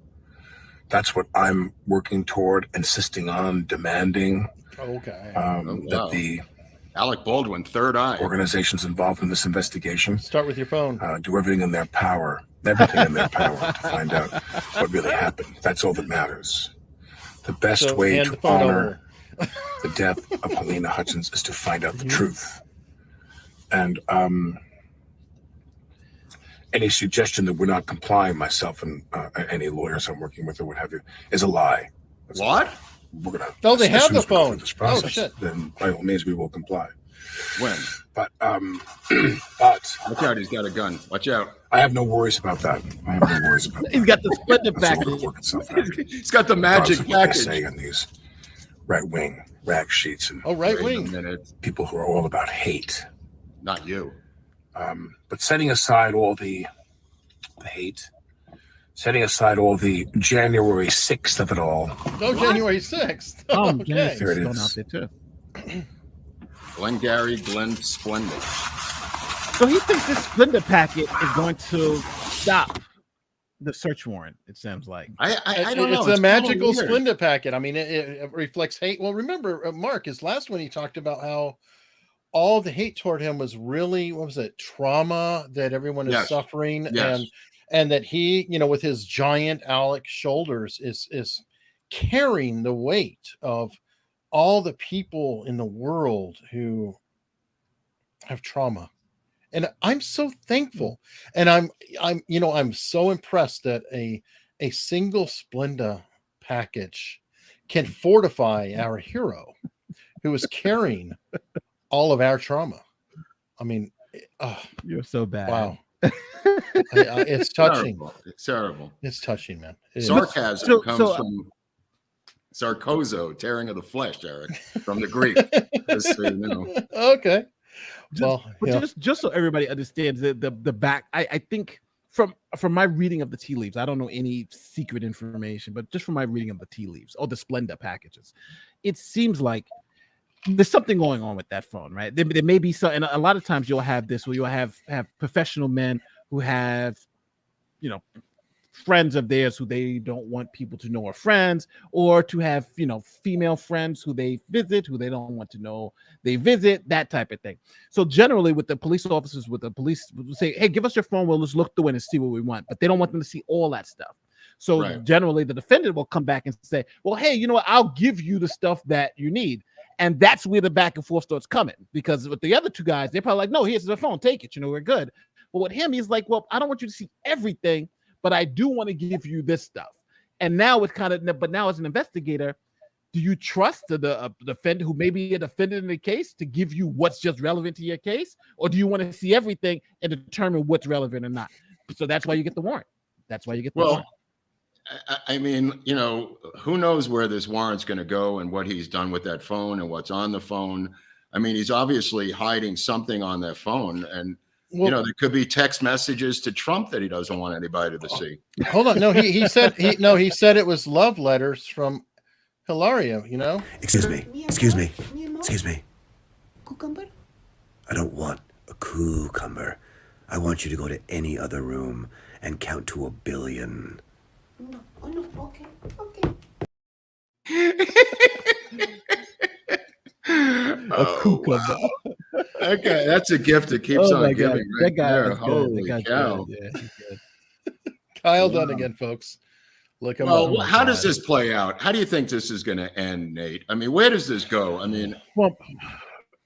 That's what I'm working toward, insisting on, demanding. Okay. That Alec Baldwin, third eye. Organizations involved in this investigation Start with your phone. do everything in their power to find out what really happened. That's all that matters. The best way hand to the phone honor the death of Halyna Hutchins is to find out the truth. And any suggestion that we're not complying, myself and any lawyers I'm working with or what have you, is a lie. What? We're gonna. Oh, they have the as we go through phone. This process, Oh, shit. Then by all means we will comply. When? But Watch out, he's got a gun. Watch out. I have no worries about that. He's got the Splenda That's all package. gonna work itself out. He's got the magic Regardless of what they package. say on these right-wing rag sheets and Oh, right Wait a wing. minute. people who are all about hate. Not you. But setting aside all the hate, setting aside all the January 6th of it all, Oh, January 6th. January Okay. 6th There it going is. out there too. Glengarry Glen Splenda. So he thinks this Splenda packet is going to stop the search warrant. It sounds like. I don't know. It's a magical weird. Splenda packet. I mean, it reflects hate. Well, remember, Mark, his last one, he talked about how all the hate toward him was really, what was it, trauma that everyone is Yes. suffering, Yes. and that he, with his giant Alec shoulders, is carrying the weight of all the people in the world who have trauma. And I'm so thankful, and I'm so impressed that a single Splenda package can fortify our hero, who is carrying all of our trauma. I mean, You're so bad. wow, it's touching. Terrible. It's terrible. It's touching, man. It is. Sarcasm comes from sarkozo, tearing of the flesh, Eric, from the Greek. Just so you know. Okay. But just so everybody understands the back, I think from my reading of the tea leaves, I don't know any secret information, but just from my reading of the tea leaves or the Splenda packages, it seems like there's something going on with that phone, right? There may be some, and a lot of times you'll have this where you'll have professional men who have, friends of theirs who they don't want people to know are friends, or to have, female friends who they visit, who they don't want to know they visit, that type of thing. So generally with the police officers, with the police will say, hey, give us your phone. We'll just look through it and see what we want. But they don't want them to see all that stuff. So generally the defendant will come back and say, well, hey, you know what? I'll give you the stuff that you need. And that's where the back and forth starts coming, because with the other two guys, they're probably like, no, here's the phone, take it. We're good. But with him, he's like, well, I don't want you to see everything, but I do want to give you this stuff. And now it's but now as an investigator, do you trust the defendant who may be a defendant in the case to give you what's just relevant to your case? Or do you want to see everything and determine what's relevant or not? So that's why you get the warrant. That's why you get the warrant. I mean, who knows where this warrant's going to go and what he's done with that phone and what's on the phone. I mean, he's obviously hiding something on that phone, and there could be text messages to Trump that he doesn't want anybody to see. Hold on. No, he said it was love letters from Hilario, Excuse me. Cucumber? I don't want a cucumber. I want you to go to any other room and count to 1 billion. No. Oh, no. Okay. Cucumber. Okay, that's a gift that keeps on giving. That guy there. is good. Holy That guy's cow. good. Yeah, he's good. Kyle Dunnigan, folks. Look him Well, up. how does this play out? How do you think this is going to end, Nate? I mean, where does this go? I mean, well,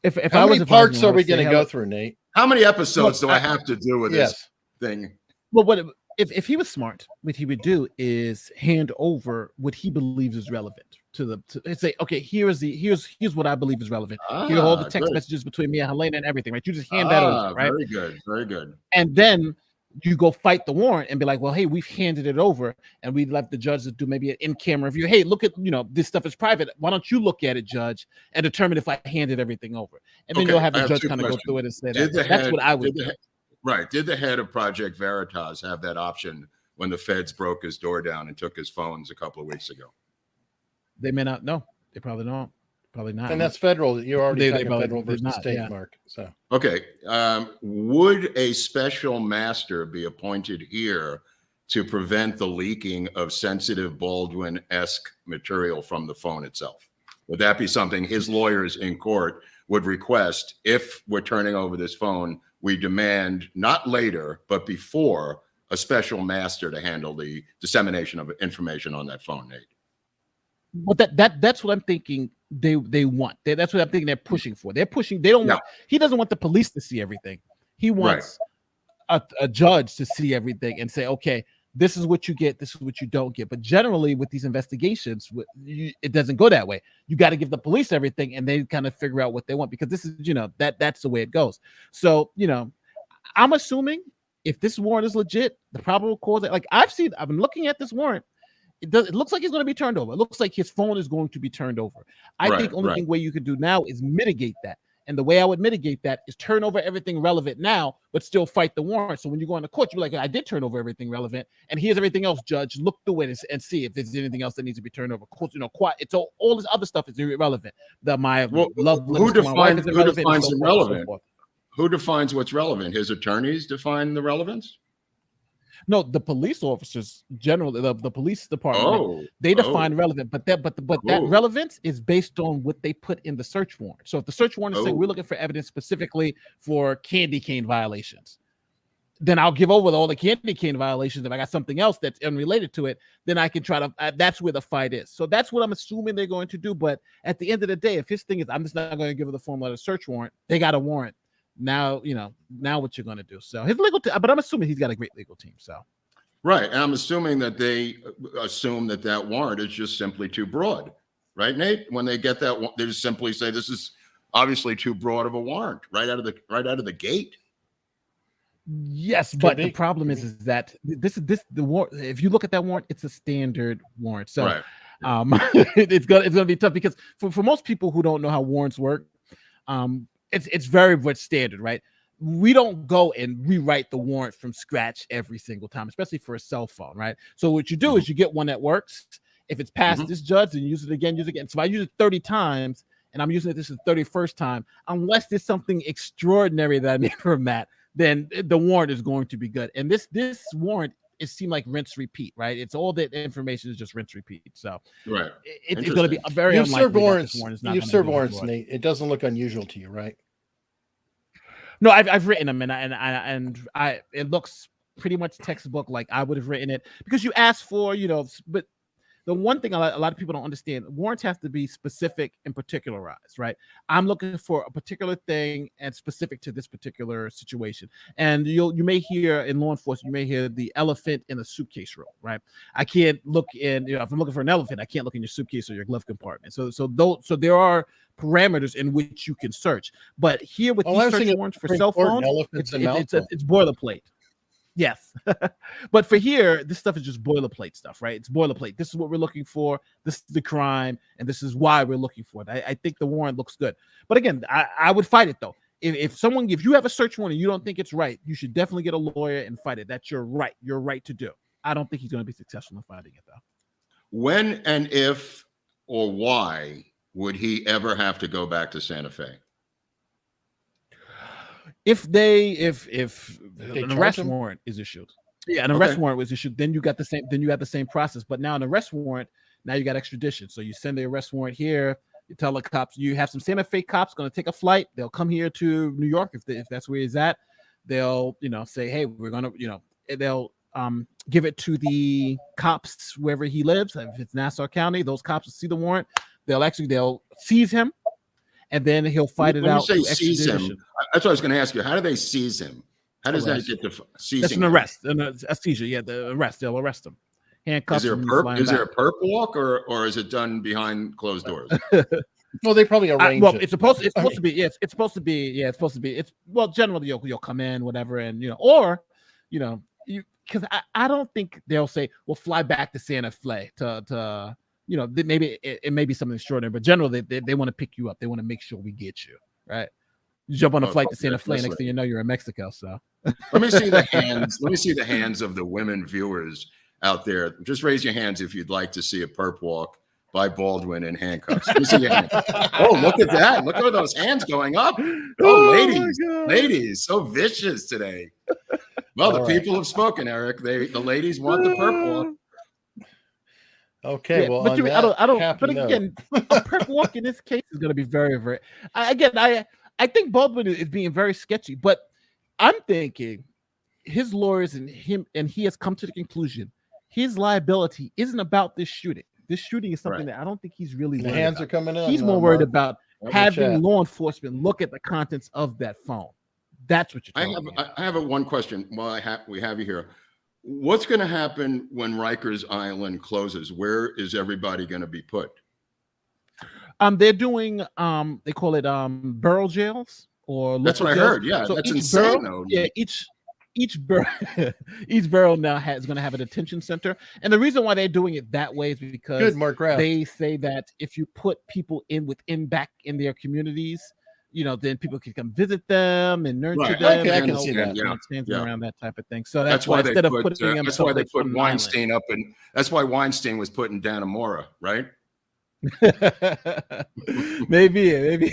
if how I was many parts advising, are we going to say, go through, Nate? how many episodes do I have to do with this thing? Well, if he was smart, what he would do is hand over what he believes is relevant to say, okay, here's what I believe is relevant. Here are all the text messages between me and Halyna and everything, right? You just hand that over, right? Very good. And then you go fight the warrant and be like, well, hey, we've handed it over, and we left the judge to do maybe an in-camera review. Hey, look at, this stuff is private. Why don't you look at it, judge, and determine if I handed everything over? And then you'll have the judge kind of go through it and say that's what I would do. Right. Did the head of Project Veritas have that option when the feds broke his door down and took his phones a couple of weeks ago? They may not know. They probably don't. Probably not. And that's federal. You're already talking probably federal versus not, state, yeah. Mark. So Okay. Would a special master be appointed here to prevent the leaking of sensitive Baldwin-esque material from the phone itself? Would that be something his lawyers in court would request? If we're turning over this phone, we demand not later, but before, a special master to handle the dissemination of information on that phone, Nate. Well, that's what I'm thinking they want. That's what I'm thinking they're pushing for. They're pushing. They don't want. He doesn't want the police to see everything. He wants a judge to see everything and say, okay, this is what you get, this is what you don't get. But generally, with these investigations, it doesn't go that way. You got to give the police everything, and they kind of figure out what they want, because this is, that's the way it goes. So, I'm assuming if this warrant is legit, the probable cause, like I've been looking at this warrant. It looks like he's going to be turned over. It looks like his phone is going to be turned over. I think only way you could do now is mitigate that. And the way I would mitigate that is turn over everything relevant now, but still fight the warrant. So when you go into court, you're like, I did turn over everything relevant, and here's everything else, judge. Look through it and see if there's anything else that needs to be turned over. It's all this other stuff is irrelevant. Who defines irrelevant? Who defines what's relevant? His attorneys define the relevance? No, the police officers generally, the police department, they define relevant, but that relevance is based on what they put in the search warrant. So if the search warrant is saying we're looking for evidence specifically for candy cane violations, then I'll give over all the candy cane violations. If I got something else that's unrelated to it, then I can try to. That's where the fight is. So that's what I'm assuming they're going to do. But at the end of the day, if his thing is, I'm just not going to give her the form letter search warrant, they got a warrant. Now, now what you're going to do. So his legal team, but I'm assuming he's got a great legal team. So, right. And I'm assuming that they assume that warrant is just simply too broad. Right, Nate? When they get that, they just simply say, this is obviously too broad of a warrant right out of the gate. Yes, but the problem is that the warrant, if you look at that warrant, it's a standard warrant. So it's gonna be tough, because for most people who don't know how warrants work, it's very much standard, right? We don't go and rewrite the warrant from scratch every single time, especially for a cell phone, right? So what you do is you get one that works. If it's past this judge, then use it again. So if I use it 30 times and I'm using it this is the 31st time, unless there's something extraordinary that I need from that, then the warrant is going to be good. And this warrant, it seemed like rinse repeat, right? It's all that information is just rinse repeat. So it's going to be a very unlikely You've served warrants, Nate. It doesn't look unusual to you, right? No, I've written them, and it looks pretty much textbook like I would have written it, because you asked for, but the one thing a lot of people don't understand, warrants have to be specific and particularized, right? I'm looking for a particular thing and specific to this particular situation. And you may hear in law enforcement, you may hear the elephant in a suitcase rule, right? I can't look in, if I'm looking for an elephant, I can't look in your suitcase or your glove compartment. So there are parameters in which you can search. But here with these search warrants for cell phones, it's boilerplate. Yes. But for here, this stuff is just boilerplate stuff, right? It's boilerplate. This is what we're looking for. This is the crime, and this is why we're looking for it. I think the warrant looks good. But again, I would fight it, though. If you have a search warrant and you don't think it's right, you should definitely get a lawyer and fight it. That's your right to do. I don't think he's going to be successful in fighting it, though. When and if or why would he ever have to go back to Santa Fe? If an arrest warrant is issued, an arrest warrant was issued, then you got the same process. But now an arrest warrant, now you got extradition. So you send the arrest warrant here. You tell the cops you have some Santa Fe cops going to take a flight. They'll come here to New York if that's where he's at. They'll say, hey, we're gonna they'll give it to the cops wherever he lives. If it's Nassau County, those cops will see the warrant. They'll seize him. And then he'll fight it out. When you say seize him, that's what I was going to ask you. How do they seize him? How does that get to seizing? That's an arrest, a seizure. Yeah, the arrest. They'll arrest him. Handcuffs. Is there a perp walk, or is it done behind closed doors? Well, they probably arrange it. It's supposed to be. Yeah, it's supposed to be. It's generally you'll come in, whatever, and because I don't think they'll say we'll fly back to Santa Fe to maybe it may be something extraordinary, but generally they want to pick you up. They want to make sure we get you, right? You jump on a flight to Santa Fe, next thing you know, you're in Mexico. So let me see the hands. Let me see the hands of the women viewers out there. Just raise your hands if you'd like to see a perp walk by Baldwin in handcuffs. Let me see your hands. Oh, look at that. Look at those hands going up. Oh, ladies, so vicious today. Well, the people have spoken, Eric. The ladies want the perp walk. Okay, Yeah, well, but on Jimmy, that I don't. happy But note, again, a perp walk in this case is going to be very, very. I think Baldwin is being very sketchy. But I'm thinking his lawyers and he has come to the conclusion his liability isn't about this shooting. This shooting is something that I don't think he's really the worried hands about. are coming in. He's more worried about Double having check. law enforcement look at the contents of that phone. That's what you're I talking about. have one question. While we have you here, what's going to happen when Rikers Island closes? Where is everybody going to be put? They're doing they call it borough jails or That's local what I jails. heard. Yeah, So that's each insane, borough, though. yeah, each borough each borough now is going to have a detention center, and the reason why they're doing it that way is because Good, Mark Graff. they say that if you put people back in their communities, then people can come visit them and nurture Right. them. Okay, I and can help see them that. and Yeah, understand yeah. around that type of thing. So That's why instead of put, putting them that's why they someplace put on an Weinstein up, and that's why Weinstein was put in Dannemora, right? maybe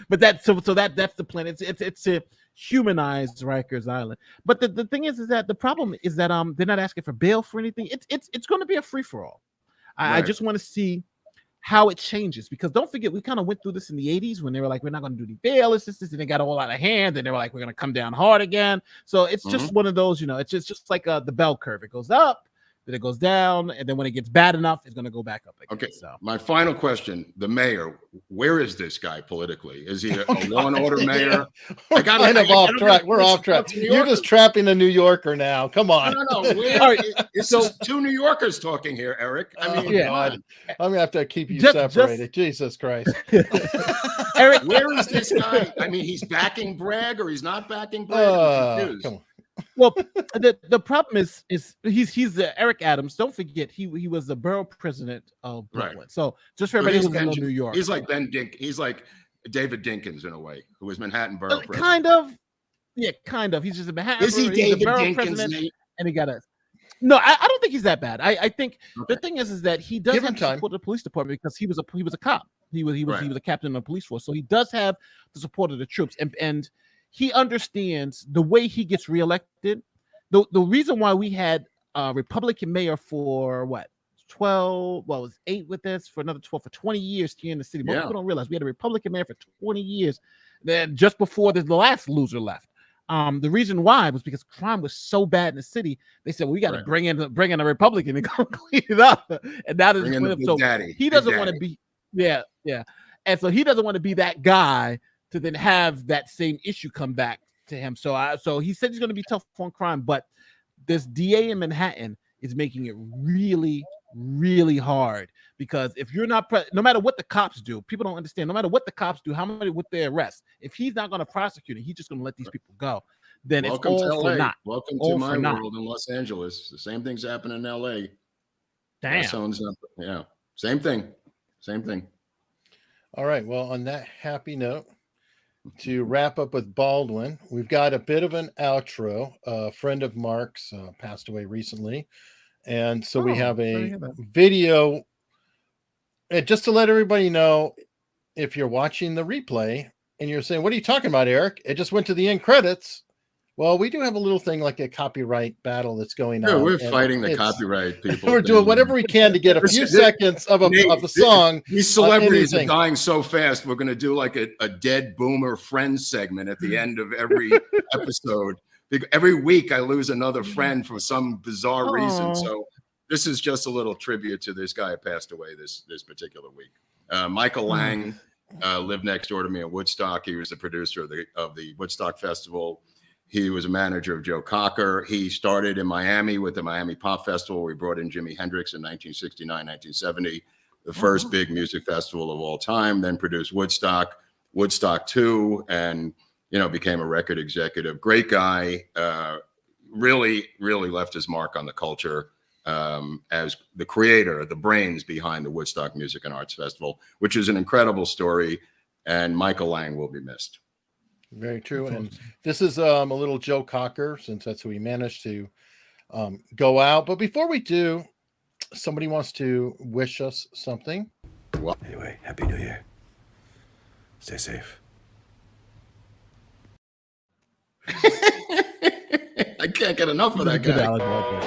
but that's the plan. It's to humanize Rikers Island. But the thing is that the problem is that they're not asking for bail for anything. It's going to be a free-for-all. I just want to see how it changes, because don't forget, we kind of went through this in the 80s when they were like, we're not going to do the bail, it's just this, and they got all out of hand, and they were like, we're going to come down hard again. So it's just one of those, it's just like the bell curve. It goes up, then it goes down, and then when it gets bad enough, it's going to go back up again. Okay. So My final question: the mayor, where is this guy politically? Is he a law and order mayor? We're kind of off track. We're off track. You're just trapping a New Yorker now. Come on. No. All right, This is two New Yorkers talking here, Eric. I mean, God. I'm gonna have to keep you Just- separated. Jesus Christ. Eric, where is this guy? I mean, he's backing Bragg or he's not backing Bragg? I'm confused. Come on. well, the problem is he's Eric Adams. Don't forget he was the borough president of Brooklyn. Right. So just for So everybody he's who's in New York, He's like He's like David Dinkins in a way, who was Manhattan borough president. kind of. Yeah, kind of. He's just a Manhattan. Is he he's a David borough Dinkins? president, Nate? and he got us. No, I don't think he's that bad. I think the thing is that he does Give have him to time. support the police department because he was a cop. He was Right. a captain of the police force, so he does have the support of the troops, and he understands the way he gets reelected. The reason why we had a Republican mayor for 8 with this, for another 12 for 20 years here in the city. Most people don't realize we had a Republican mayor for 20 years. Then just before the last loser left. The reason why was because crime was so bad in the city. They said, well, we got to bring in a Republican and go clean it up. And now Bring in the so Big Daddy. he doesn't want to be, yeah. And so he doesn't want to be that guy to then have that same issue come back to him. So he said he's going to be tough on crime, but this DA in Manhattan is making it really, really hard, because if you're not, no matter what the cops do, people don't understand. No matter what the cops do, how many with their arrest, if he's not going to prosecute it, he's just going to let these people go. Then Welcome it's all to LA. for naught. Welcome All to my for naught. world in Los Angeles. The same things happen in LA. Damn. Yeah, same thing. Same thing. All right. Well, on that happy note, to wrap up with Baldwin, we've got a bit of an outro. A friend of Mark's passed away recently, and so we have a video. And just to let everybody know, if you're watching the replay and you're saying, "What are you talking about, Eric? It just went to the end credits." Well, we do have a little thing like a copyright battle that's going on. We're fighting the copyright people. We're doing whatever we can to get a few seconds of the song. These celebrities are dying so fast. We're going to do like a dead boomer friend segment at the end of every episode. Every week I lose another friend for some bizarre reason. So this is just a little tribute to this guy who passed away this particular week. Michael Lang lived next door to me in Woodstock. He was the producer of the Woodstock Festival. He was a manager of Joe Cocker. He started in Miami with the Miami Pop Festival. We brought in Jimi Hendrix in 1969, 1970, the first big music festival of all time, then produced Woodstock 2, and, became a record executive. Great guy, really, really left his mark on the culture as the creator, the brains behind the Woodstock Music and Arts Festival, which is an incredible story, and Michael Lang will be missed. Very true. And this is a little Joe Cocker, since that's who we managed to go out. But before we do, somebody wants to wish us something. Well, anyway, Happy New Year. Stay safe. I can't get enough of that guy. Alec Baldwin.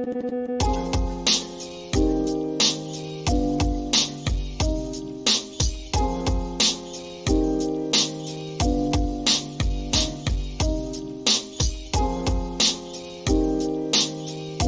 Thank you.